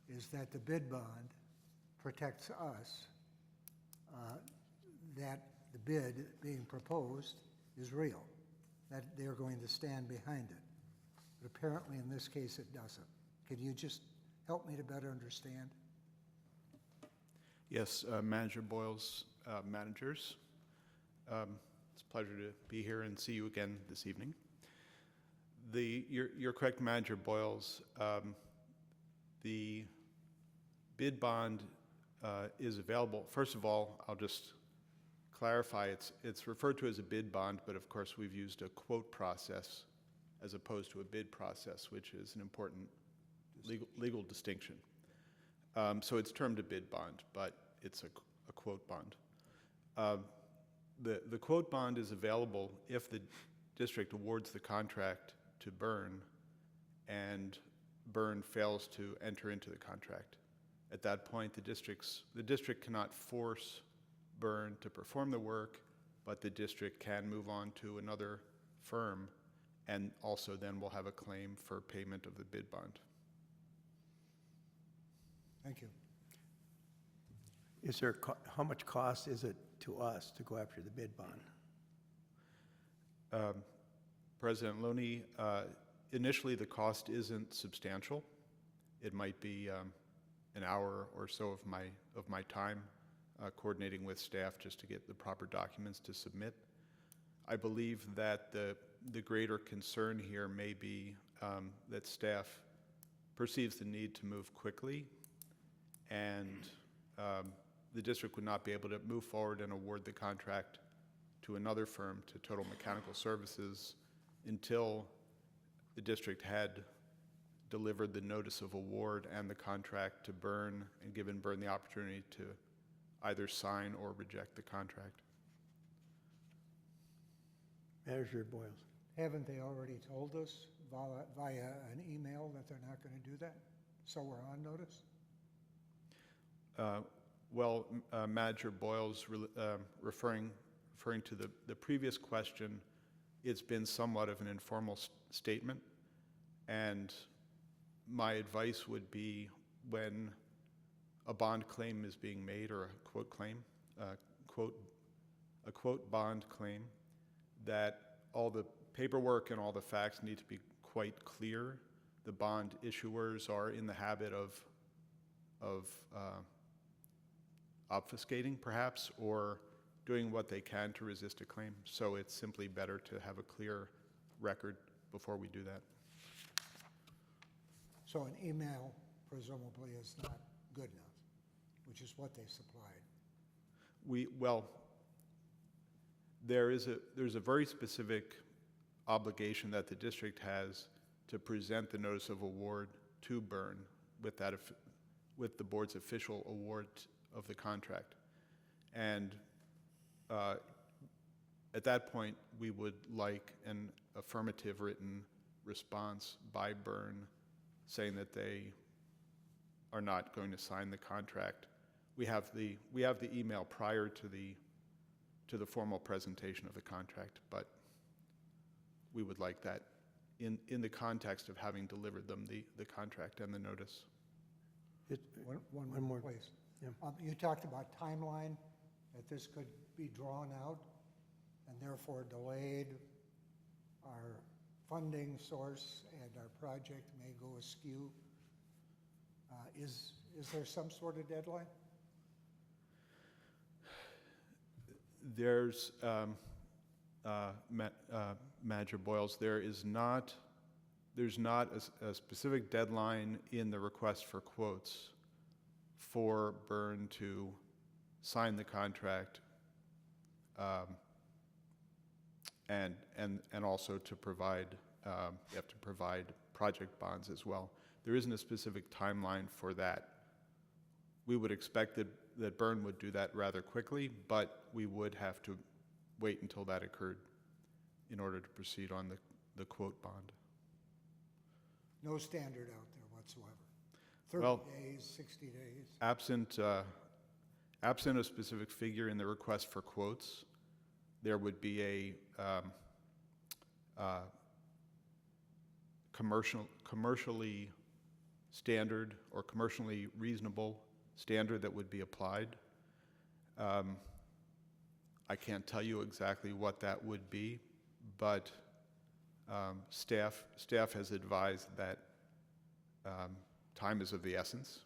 is that the bid bond protects us, that the bid being proposed is real, that they're going to stand behind it. But apparently in this case it doesn't. Can you just help me to better understand? Yes, Manager Boyles, managers. It's a pleasure to be here and see you again this evening. You're correct, Manager Boyles. The bid bond is available. First of all, I'll just clarify, it's referred to as a bid bond, but of course we've used a quote process as opposed to a bid process, which is an important legal distinction. So it's termed a bid bond, but it's a quote bond. The quote bond is available if the district awards the contract to Burn and Burn fails to enter into the contract. At that point, the district cannot force Burn to perform the work, but the district can move on to another firm, and also then will have a claim for payment of the bid bond. Thank you. Is there, how much cost is it to us to go after the bid bond? President Loney, initially the cost isn't substantial. It might be an hour or so of my time coordinating with staff just to get the proper documents to submit. I believe that the greater concern here may be that staff perceives the need to move quickly, and the district would not be able to move forward and award the contract to another firm, to Total Mechanical Services, until the district had delivered the notice of award and the contract to Burn and given Burn the opportunity to either sign or reject the contract. Manager Boyles. Haven't they already told us via an email that they're not going to do that? So we're on notice? Manager Boyles, referring to the previous question, it's been somewhat of an informal statement, and my advice would be when a bond claim is being made, or a quote claim, a quote bond claim, that all the paperwork and all the facts need to be quite clear, the bond issuers are in the habit of obfuscating, perhaps, or doing what they can to resist a claim. So it's simply better to have a clear record before we do that. So an email presumably is not good enough, which is what they supplied. Well, there's a very specific obligation that the district has to present the notice of award to Byrne with the board's official award of the contract. And at that point, we would like an affirmative written response by Byrne saying that they are not going to sign the contract. We have the email prior to the formal presentation of the contract, but we would like that in the context of having delivered them the contract and the notice. One more, please. Yeah. You talked about timeline, that this could be drawn out and therefore delayed. Our funding source and our project may go askew. Is there some sort of deadline? There's, Manager Boyles, there's not a specific deadline in the request for quotes for Byrne to sign the contract and also to provide, you have to provide project bonds as well. There isn't a specific timeline for that. We would expect that Byrne would do that rather quickly, but we would have to wait until that occurred in order to proceed on the quote bond. No standard out there whatsoever? 30 Well, days, 60 days? Absent a specific figure in the request for quotes, there would be a commercially standard or commercially reasonable standard that would be applied. I can't tell you exactly what that would be, but staff has advised that time is of the essence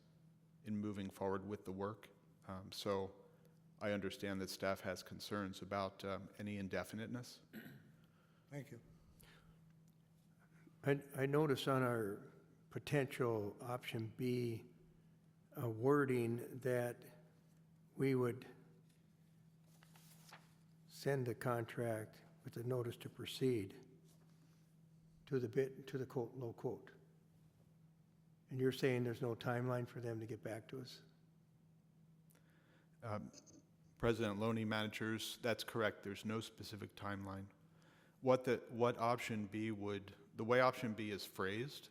in moving forward with the work. So I understand that staff has concerns about any indefiniteness. Thank you. I notice on our potential option B wording that we would send the contract with a notice to proceed to the quote, low quote. And you're saying there's no timeline for them to get back to us? President Loney, managers, that's correct. There's no specific timeline. What option B would, the way option B is phrased,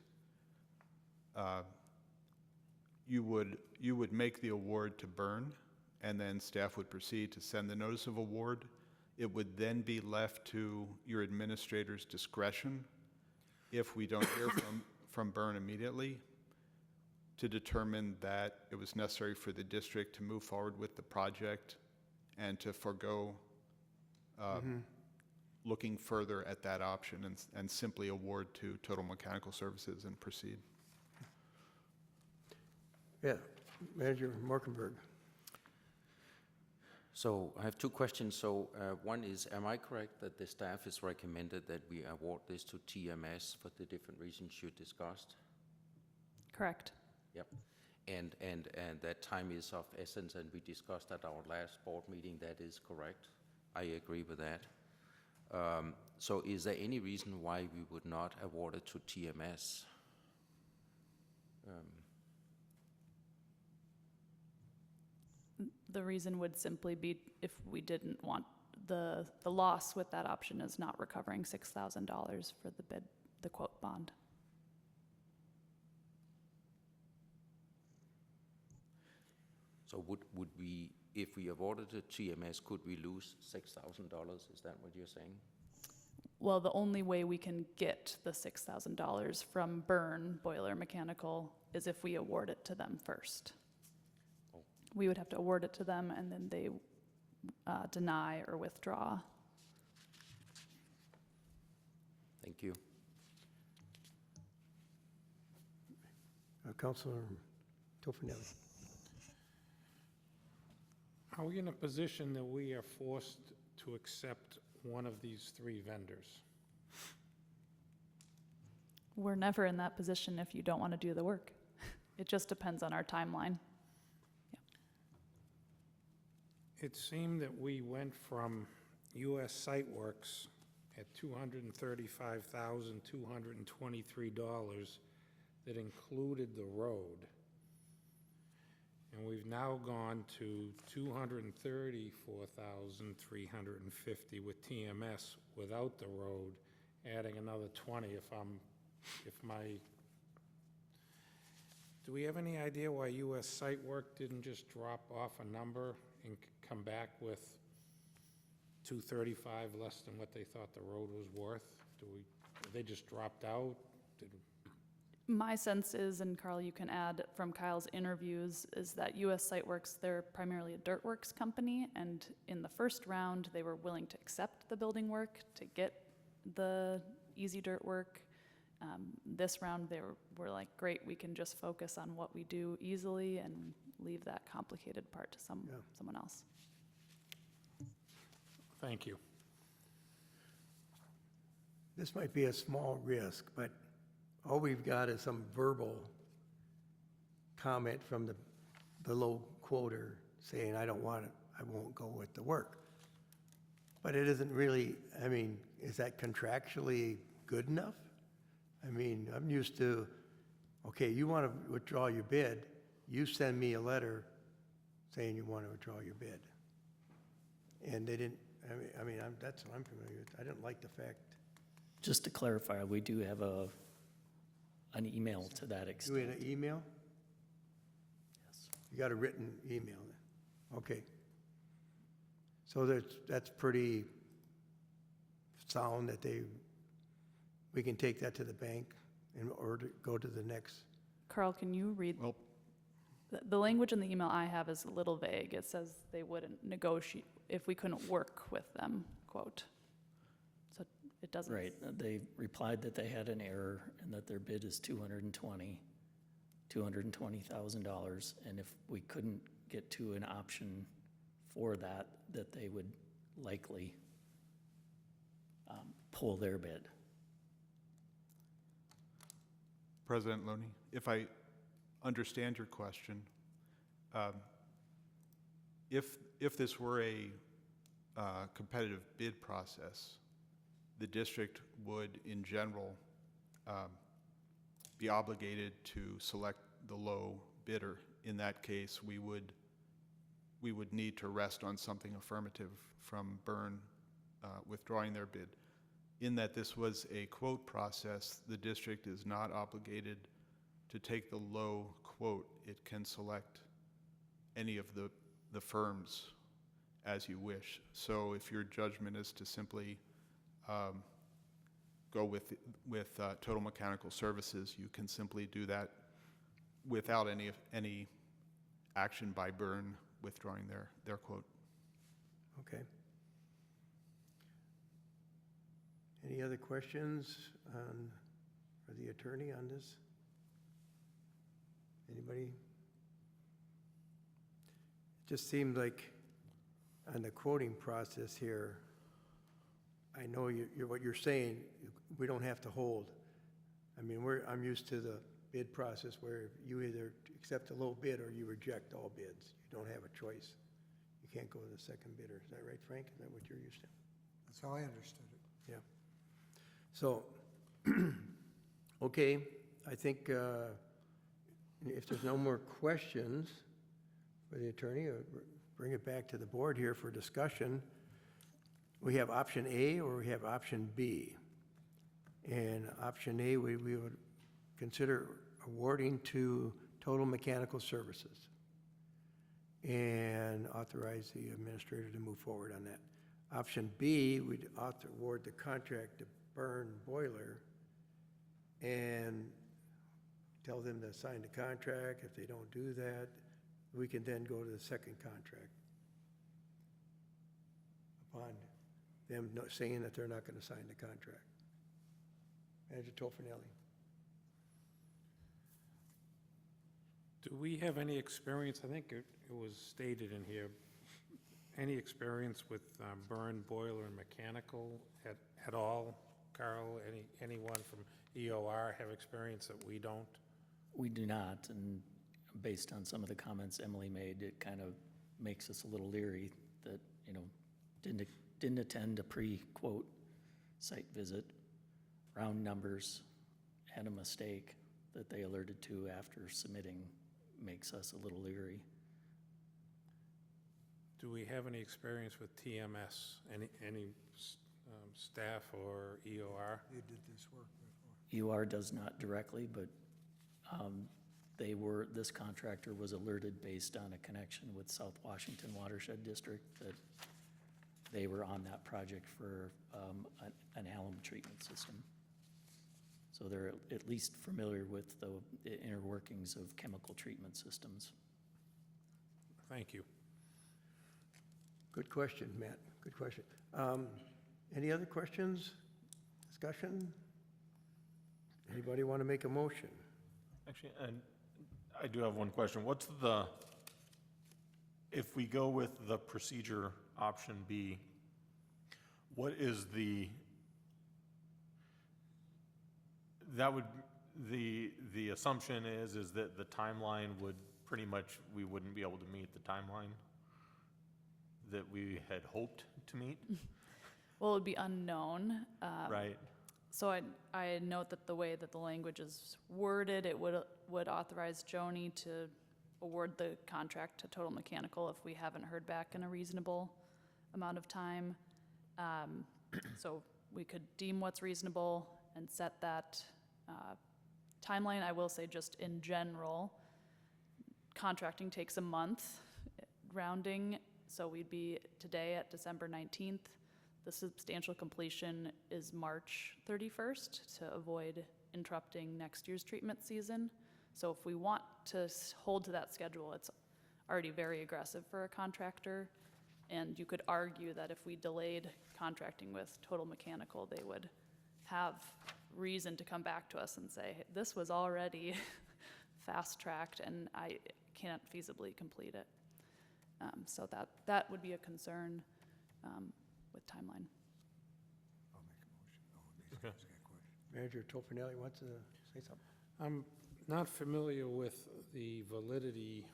you would make the award to Byrne, and then staff would proceed to send the notice of award. It would then be left to your administrator's discretion, if we don't hear from Byrne immediately, to determine that it was necessary for the district to move forward with the project and to forego looking further at that option and simply award to Total Mechanical Services and proceed. Yeah, Manager Morkenberg. So I have two questions. So one is, am I correct that the staff has recommended that we award this to TMS for the different reasons you discussed? Correct. Yep. And that time is of essence, and we discussed at our last board meeting, that is correct. I agree with that. So is there any reason why we would not award it to TMS? The reason would simply be if we didn't want the loss with that option is not recovering $6,000 for the quote bond. So would we, if we awarded it to TMS, could we lose $6,000? Is that what you're saying? Well, the only way we can get the $6,000 from Byrne Boiler Mechanical is if we award it to them first. Oh. We would have to award it to them, and then they deny or withdraw. Thank you. Councilor Toffenelli. Are we in a position that we are forced to accept one of these three vendors? We're never in that position if you don't want to do the work. It just depends on our timeline. It seemed that we went from US Site Works at $235,223 that included the road. And we've now gone to $234,350 with TMS without the road, adding another 20 do we have any idea why US Site Work didn't just drop off a number and come back with 235 less than what they thought the road was worth? They just dropped out? My sense is, and Carl, you can add from Kyle's interviews, is that US Site Works, they're primarily a dirt works company, and in the first round, they were willing to accept the building work to get the easy dirt work. This round, they were like, great, we can just focus on what we do easily and leave that complicated part to someone else. Thank you. This might be a small risk, but all we've got is some verbal comment from the low quoter saying, I don't want it, I won't go with the work. But it isn't really, I mean, is that contractually good enough? I mean, I'm used to, okay, you want to withdraw your bid, you send me a letter saying you want to withdraw your bid. And they didn't, that's what I'm familiar with. I didn't like the fact. Just to clarify, we do have an email to that extent. Doing an email? Yes. You got a written email then? Okay. So that's pretty sound that we can take that to the bank in order to go to the next. Carl, can you read? Well, The language in the email I have is a little vague. It says they wouldn't negotiate if we couldn't work with them, quote. So it doesn't. Right. They replied that they had an error and that their bid is $220,000, and if we couldn't get to an option for that they would likely pull their bid. President Loney, if I understand your question, if this were a competitive bid process, the district would, in general, be obligated to select the low bidder. In that case, we would need to rest on something affirmative from Byrne withdrawing their bid. In that this was a quote process, the district is not obligated to take the low quote. It can select any of the firms as you wish. So if your judgment is to simply go with Total Mechanical Services, you can simply do that without any action by Byrne withdrawing their quote. Okay. Any other questions for the attorney on this? Anybody? It just seemed like on the quoting process here, I know what you're saying, we don't have to hold. I mean, I'm used to the bid process where you either accept the low bid or you reject all bids. You don't have a choice. You can't go to the second bidder. Is that right, Frank? Is that what you're used to? That's how I understood it. Yeah. So, okay, I think if there's no more questions for the attorney, bring it back to the board here for discussion. We have option A or we have option B. And option A, we would consider awarding to Total Mechanical Services and authorize the administrator to move forward on that. Option B, we'd award the contract to Byrne Boiler and tell them to sign the contract. If they don't do that, we can then go to the second contract upon them saying that they're not going to sign the contract. Manager Toffenelli. Do we have any experience, I think it was stated in here, any experience with burn boiler and mechanical at all? Carl, anyone from EOR have experience that we don't? We do not, and based on some of the comments Emily made, it kind of makes us a little leery that, you know, didn't attend a pre-quote site visit, round numbers, had a mistake that they alerted to after submitting makes us a little leery. Do we have any experience with TMS? Any staff or EOR? They did this work before. EOR does not directly, but this contractor was alerted based on a connection with South Washington Watershed District that they were on that project for an alum treatment system. So they're at least familiar with the inner workings of chemical treatment systems. Thank you. Good question, Matt. Good question. Any other questions, discussion? Anybody want to make a motion? Actually, and I do have one question. What's the, if we go with the procedure option B, what is the assumption is that the timeline would pretty much, we wouldn't be able to meet the timeline that we had hoped to meet? Well, it would be unknown. Right. So I note that the way that the language is worded, it would authorize Joni to award the contract to Total Mechanical if we haven't heard back in a reasonable amount of time. So we could deem what's reasonable and set that timeline. I will say just in general, contracting takes a month, rounding, so we'd be today at December 19th. The substantial completion is March 31st to avoid interrupting next year's treatment season. So if we want to hold to that schedule, it's already very aggressive for a contractor. And you could argue that if we delayed contracting with Total Mechanical, they would have reason to come back to us and say, hey, this was already fast-tracked and I can't feasibly complete it. So that would be a concern with timeline. I'll make a motion. Oh, Okay. Manager Topinelli wants to say something? I'm not familiar with the validity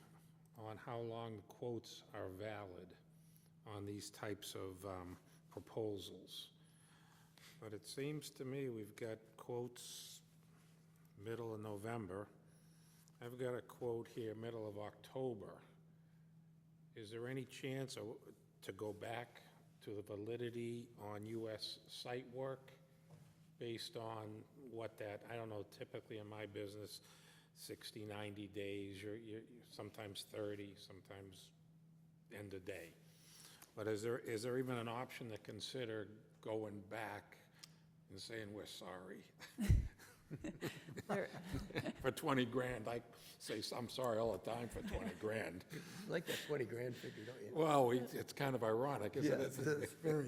on how long the quotes are valid on these types of proposals. But it seems to me we've got quotes middle of November. I've got a quote here, middle of October. Is there any chance to go back to the validity on U.S. site work based on what that, I don't know, typically in my business, 60, 90 days, you're sometimes 30, sometimes end of day. But is there even an option to consider going back and saying we're sorry? For 20 grand, I say I'm sorry all the time for 20 grand. You like that 20 grand figure, don't you? Well, it's kind of ironic, isn't it? Yes, it is. Very.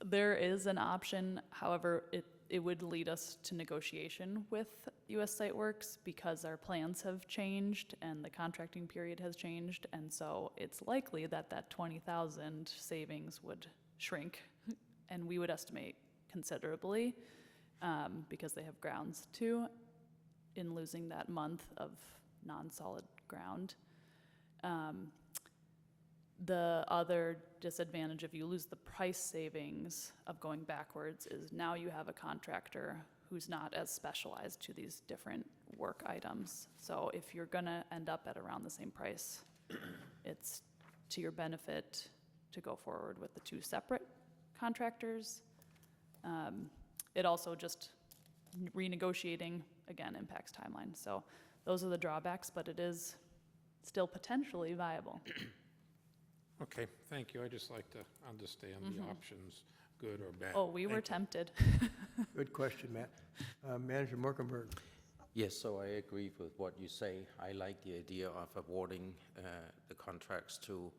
There is an option, however, it would lead us to negotiation with US Site Works because our plans have changed and the contracting period has changed, and so it's likely that that 20,000 savings would shrink, and we would estimate considerably because they have grounds to in losing that month of non-solid ground. The other disadvantage if you lose the price savings of going backwards is now you have a contractor who's not as specialized to these different work items. So if you're gonna end up at around the same price, it's to your benefit to go forward with the two separate contractors. It also just renegotiating, again, impacts timeline. So those are the drawbacks, but it is still potentially viable. Okay, thank you. I just like to understand the options, good or bad. Oh, we were Thank you. tempted. Good question, Matt. Manager Morkenberg. Yes, so I agree with what you say. I like the idea of awarding the contracts to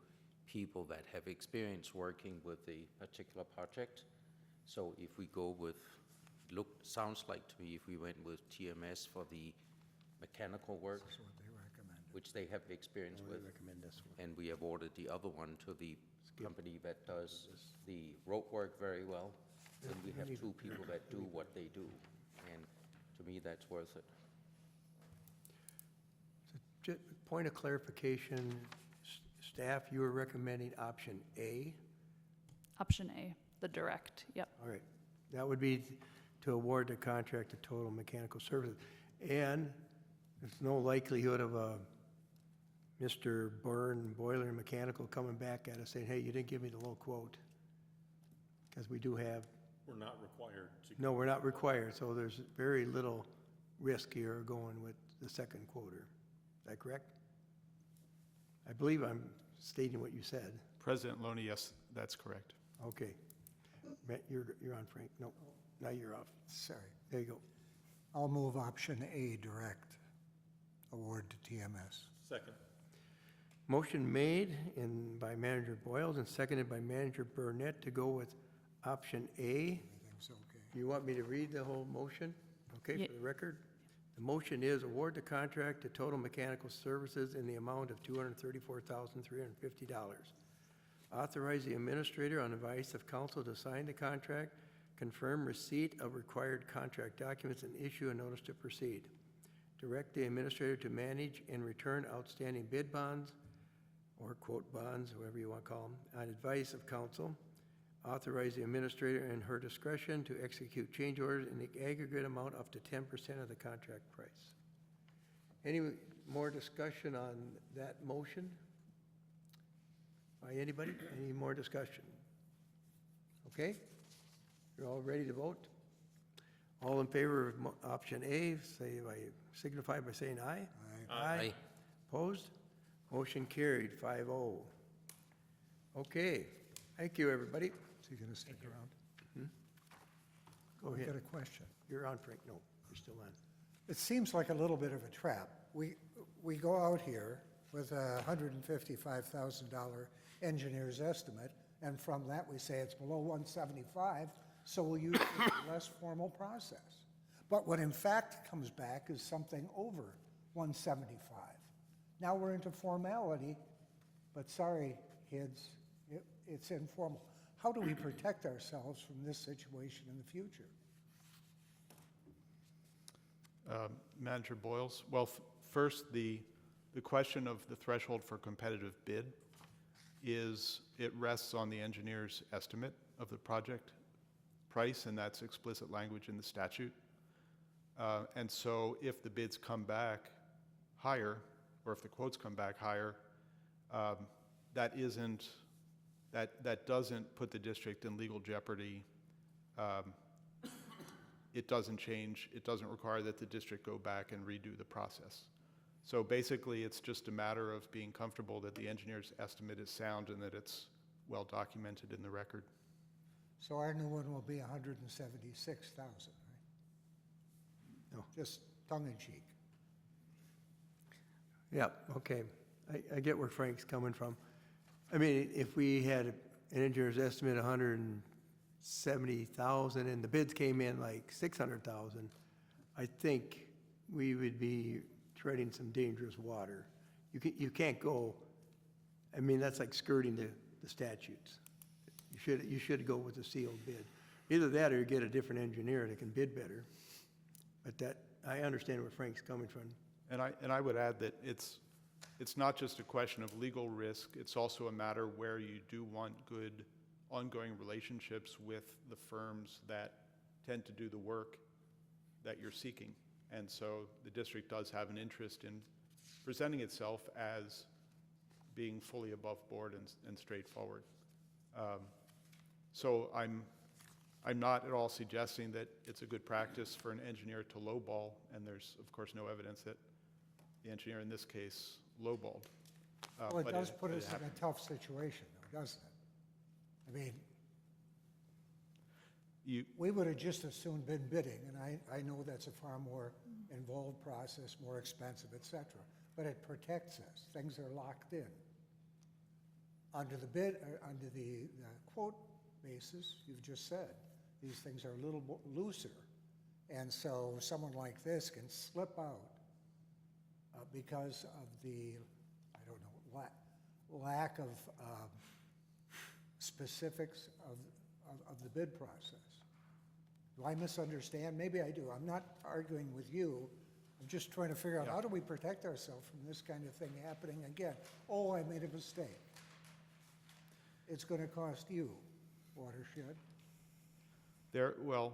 people that have experience working with the particular project. So if we go with, sounds like to me if we went with TMS for the mechanical work, That's what they recommend. which they have experience with. Recommend this one. And we awarded the other one to the company that does the rope work very well. And we have two people that do what they do. And to me, that's worth it. Point of clarification, staff, you were recommending option A? Option A, the direct, yep. All right, that would be to award the contract to Total Mechanical Services. And there's no likelihood of Mr. Byrne, Boiler and Mechanical, coming back at us saying, hey, you didn't give me the low quote. Because we do have, We're not required to. no, we're not required, so there's very little risk here going with the second quoter. Is that correct? I believe I'm stating what you said. President Loney, yes, that's correct. Okay. Matt, you're on, Frank. No, now you're off. Sorry. There you go. I'll move option A, direct, award to TMS. Second. Motion made by Manager Boyles and seconded by Manager Burnett to go with option A. Everything's okay. You want me to read the whole motion? Okay, Ye- for the record? The motion is award the contract to Total Mechanical Services in the amount of $234,350. Authorize the administrator on advice of council to sign the contract, confirm receipt of required contract documents, and issue a notice to proceed. Direct the administrator to manage and return outstanding bid bonds, or quote bonds, whatever you want to call them, on advice of council. Authorize the administrator in her discretion to execute change orders in the aggregate amount up to 10% of the contract price. Any more discussion on that motion? By anybody? Any more discussion? Okay? You're all ready to vote? All in favor of option A, signify by saying aye. Aye. Opposed? Motion carried, 5-0. Okay, thank you, everybody. Is he going to stick around? Go I've ahead. got a question. You're on, Frank. No, you're still on. It seems like a little bit of a trap. We go out here with a $155,000 engineer's estimate, and from that we say it's below 175, so we'll use a less formal process. But what in fact comes back is something over 175. Now we're into formality, but sorry, kids, it's informal. How do we protect ourselves from this situation in the future? Manager Boyles, well, first, the question of the threshold for competitive bid it rests on the engineer's estimate of the project price, and that's explicit language in the statute. And so if the bids come back higher, or if the quotes come back higher, that doesn't put the district in legal jeopardy. It doesn't require that the district go back and redo the process. So basically, it's just a matter of being comfortable that the engineer's estimate is sound and that it's well documented in the record. So our new one will be 176,000, right? No. Just tongue-in-cheek. Yeah, okay. I get where Frank's coming from. I mean, if we had an engineer's estimate 170,000 and the bids came in like 600,000, I think we would be treading some dangerous water. You can't go, I mean, that's like skirting the statutes. You should go with a sealed bid. Either that or you get a different engineer that can bid better. But I understand where Frank's coming from. And I would add that it's not just a question of legal risk, it's also a matter where you do want good ongoing relationships with the firms that tend to do the work that you're seeking. And so the district does have an interest in presenting itself as being fully above board and straightforward. So I'm not at all suggesting that it's a good practice for an engineer to lowball, and there's of course no evidence that the engineer in this case lowballed. Well, it but does put us in happened. a tough situation, though, doesn't it? I mean, we would have just as soon been bidding, and I know that's a far more involved process, more expensive, et cetera, but it protects us. Things are locked in. Under the bid, or under the quote basis, you've just said, these things are a little looser. And so someone like this can slip out because of the, I don't know, lack of specifics of the bid process. Do I misunderstand? Maybe I do. I'm not arguing with you. I'm just trying to figure out, how do we protect ourselves from this kind of thing happening again? Oh, I made a mistake. It's going to cost you, Watershed. Well,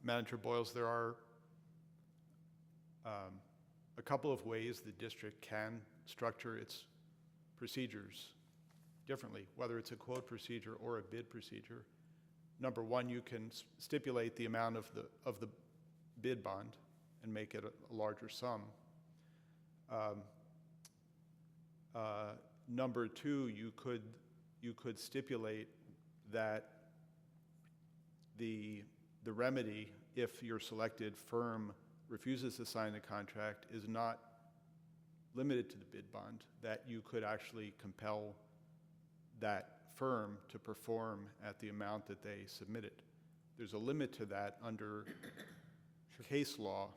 Manager Boyles, there are a couple of ways the district can structure its procedures differently, whether it's a quote procedure or a bid procedure. Number one, you can stipulate the amount of the bid bond and make it a larger sum. Number two, you could stipulate that the remedy, if your selected firm refuses to sign the contract, is not limited to the bid bond, that you could actually compel that firm to perform at the amount that they submitted. There's a limit to that under case law.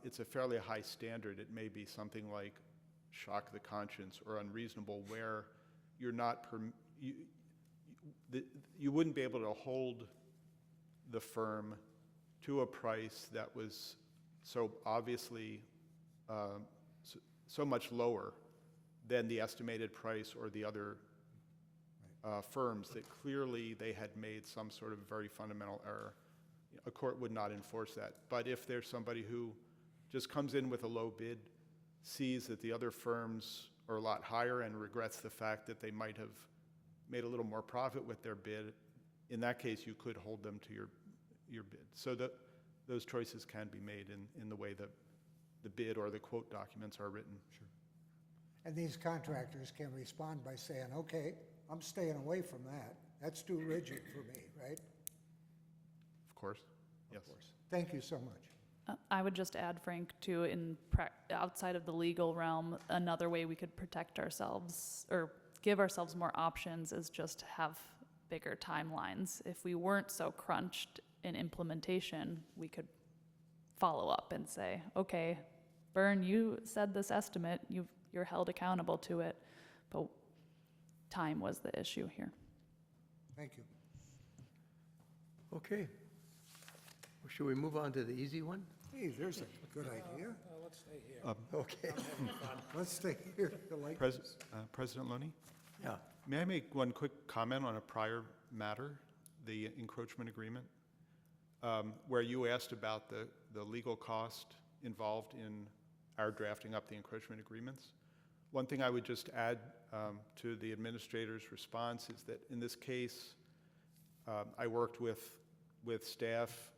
It's a fairly high standard. It may be something like shock the conscience or unreasonable, where you're not you wouldn't be able to hold the firm to a price that was so obviously so much lower than the estimated price or the other firms, that clearly they had made some sort of very fundamental error. A court would not enforce that. But if there's somebody who just comes in with a low bid, sees that the other firms are a lot higher, and regrets the fact that they might have made a little more profit with their bid, in that case you could hold them to your bid. So that those choices can be made in the way that the bid or the quote documents are written. Sure. And these contractors can respond by saying, okay, I'm staying away from that. That's too rigid for me, right? Of course, yes. Of course. Thank you so much. I would just add, Frank, too, outside of the legal realm, another way we could protect ourselves or give ourselves more options is just have bigger timelines. If we weren't so crunched in implementation, we could follow up and say, okay, Byrne, you said this estimate, you're held accountable to it, but time was the issue here. Thank you. Okay. Well, should we move on to the easy one? Hey, there's a good idea. Let's stay here. Okay. Let's stay here. I like this. President Loney? Yeah. May I make one quick comment on a prior matter, the encroachment agreement, where you asked about the legal cost involved in our drafting up the encroachment agreements? One thing I would just add to the administrator's response is that in this case, I worked with staff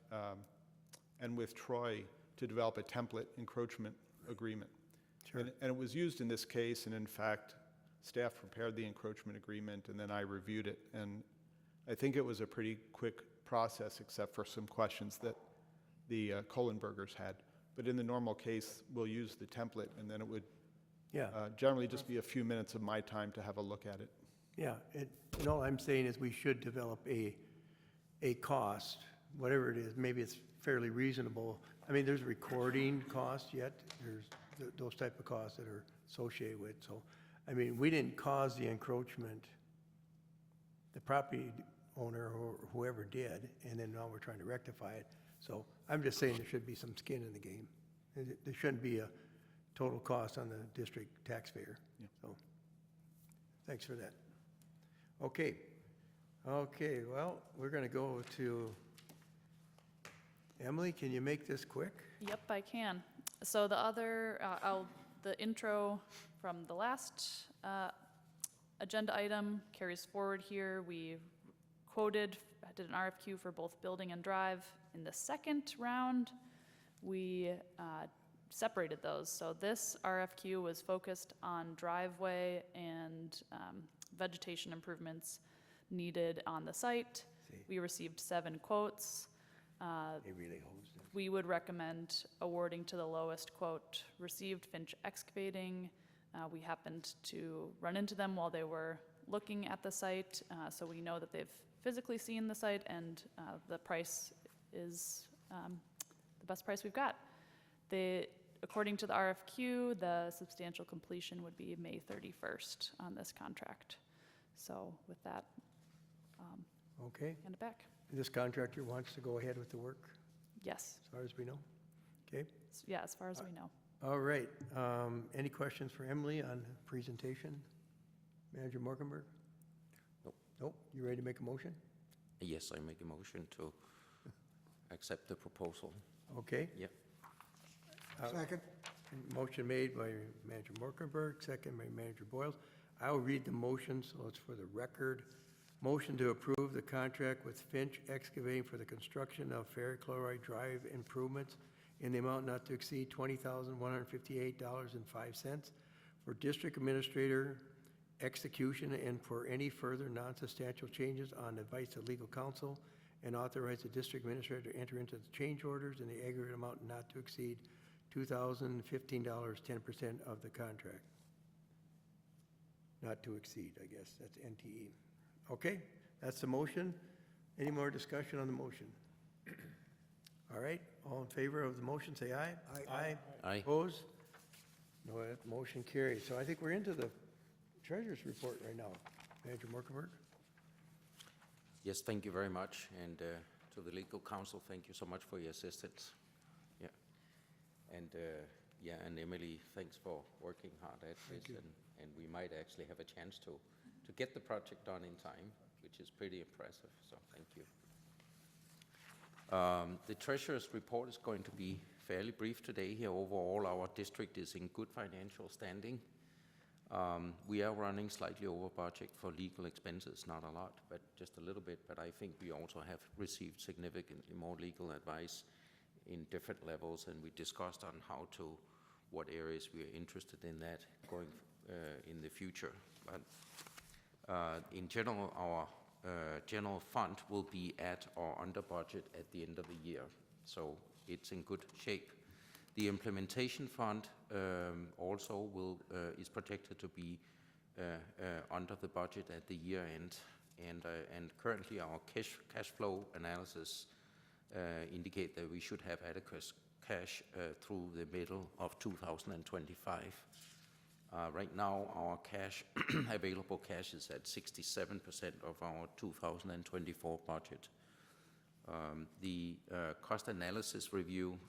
and with Troy to develop a template encroachment agreement. Sure. And it was used in this case, and in fact, staff prepared the encroachment agreement, and then I reviewed it. And I think it was a pretty quick process, except for some questions that the Kohlenbergers had. But in the normal case, we'll use the template, and then it would generally just be a few minutes of my time to have a look at it. Yeah, and all I'm saying is we should develop a cost, whatever it is. Maybe it's fairly reasonable. I mean, there's recording costs yet. There's those type of costs that are associated with. So, I mean, we didn't cause the encroachment. The property owner or whoever did, and then now we're trying to rectify it. So I'm just saying there should be some skin in the game. There shouldn't be a total cost on the district taxpayer. Yeah. So, thanks for that. Okay, well, we're gonna go to Emily. Can you make this quick? Yep, I can. So the other, the intro from the last agenda item carries forward here. We did an RFQ for both building and drive. In the second round, we separated those. So this RFQ was focused on driveway and vegetation improvements needed on the site. We received 7 quotes. They really hosed it. We would recommend awarding to the lowest quote received, Finch Excavating. We happened to run into them while they were looking at the site, so we know that they've physically seen the site, and the price is the best price we've got. The according to the RFQ, the substantial completion would be May 31st on this contract. So with that, Okay. hand it back. This contractor wants to go ahead with the work, Yes, as far as we know? Okay. yeah, as far as we know. All right. Any questions for Emily on the presentation? Manager Morkenberg? Nope. Nope. You ready to make a motion? Yes, I make a motion to accept the proposal. Okay. Yep. Second? Motion made by Manager Morkenberg, second by Manager Boyles. I will read the motion, so it's for the record. Motion to approve the contract with Finch Excavating for the construction of ferric chloride drive improvements in the amount not to exceed $20,158.05 for district administrator execution and for any further non-substantial changes on advice of legal counsel, and authorize the district administrator to enter into the change orders in the aggregate amount not to exceed $2,015, 10% of the contract. Not to exceed, I guess, that's NTE. Okay, that's the motion. Any more discussion on the motion? All right, all in favor of the motion, say aye. Aye. Aye. Opposed? No, that motion carries. So I think we're into the treasurer's report right now. Manager Morkenberg? Yes, thank you very much, and to the legal counsel, thank you so much for your assistance. Yeah, and and Emily, thanks for working hard at this, and we might actually have a chance to get the project done in time, which is pretty impressive. So thank you. The treasurer's report is going to be fairly brief today. Here, overall, our district is in good financial standing. We are running slightly over budget for legal expenses, not a lot, but just a little bit. But I think we also have received significantly more legal advice in different levels, and we discussed on what areas we are interested in that going in the future. But in general, our general fund will be at or under budget at the end of the year, so it's in good shape. The implementation fund also is projected to be under the budget at the year end, and currently our cash flow analysis indicate that we should have adequate cash through the middle of 2025. Right now, our available cash is at 67% of our 2024 budget. The cost analysis review,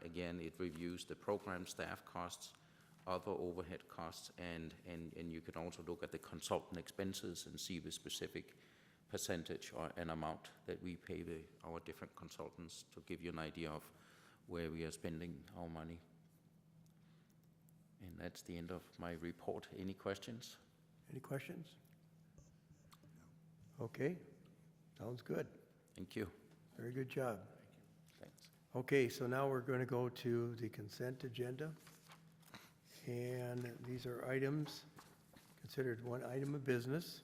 again, it reviews the program staff costs, other overhead costs, and you can also look at the consultant expenses and see the specific percentage or an amount that we pay our different consultants to give you an idea of where we are spending our money. And that's the end of my report. Any questions? Any questions? Okay, sounds good. Thank you. Very good job. Thanks. Okay, so now we're going to go to the consent agenda. And these are items considered one item of business.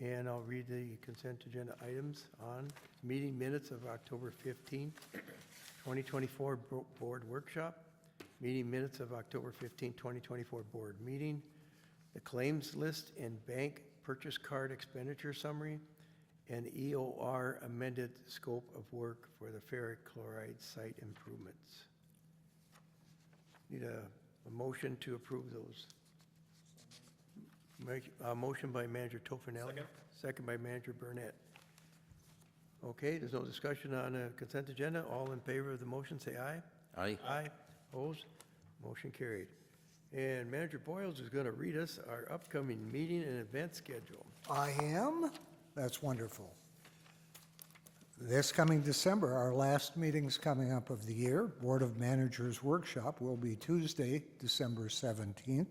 And I'll read the consent agenda items on meeting minutes of October 15th, 2024 board workshop, meeting minutes of October 15th, 2024 board meeting, the claims list and bank purchase card expenditure summary, and EOR amended scope of work for the ferric chloride site improvements. Need a motion to approve those. Motion by Manager Tofinelli. Second by Manager Burnett. Okay, there's no discussion on the consent agenda. All in favor of the motion, say aye. Aye. Aye. Opposed? Motion carried. And Manager Boyles is going to read us our upcoming meeting and event schedule. I am? That's wonderful. This coming December, our last meeting's coming up of the year, Board of Managers Workshop, will be Tuesday, December 17th,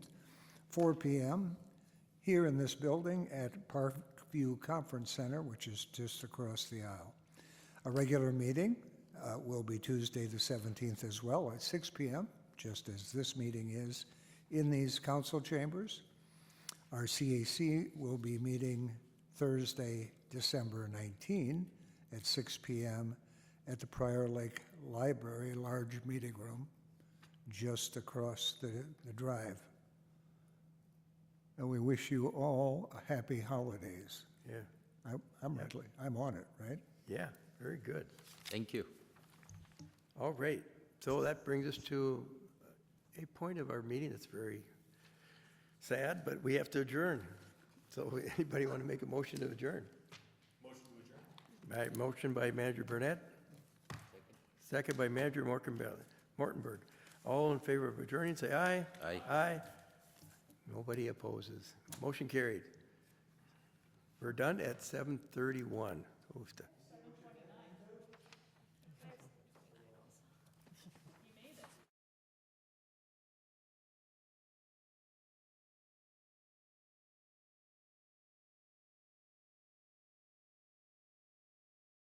4 p.m., here in this building at Parkview Conference Center, which is just across the aisle. A regular meeting will be Tuesday the 17th as well at 6 p.m., just as this meeting is in these council chambers. Our CAC will be meeting Thursday, December 19 at 6 p.m. at the Prior Lake Library large meeting room just across the drive. And we wish you all a happy holidays. Yeah. I'm on it, right? Yeah, very good. Thank you. All right, so that brings us to a point of our meeting that's very sad, but we have to adjourn. So anybody want to make a motion to adjourn? Motion to adjourn. Motion by Manager Burnett. Second by Manager Mortenberg. All in favor of adjourning, say aye. Aye. Aye. Nobody opposes. Motion carried. We're done at 7:31. Oofta.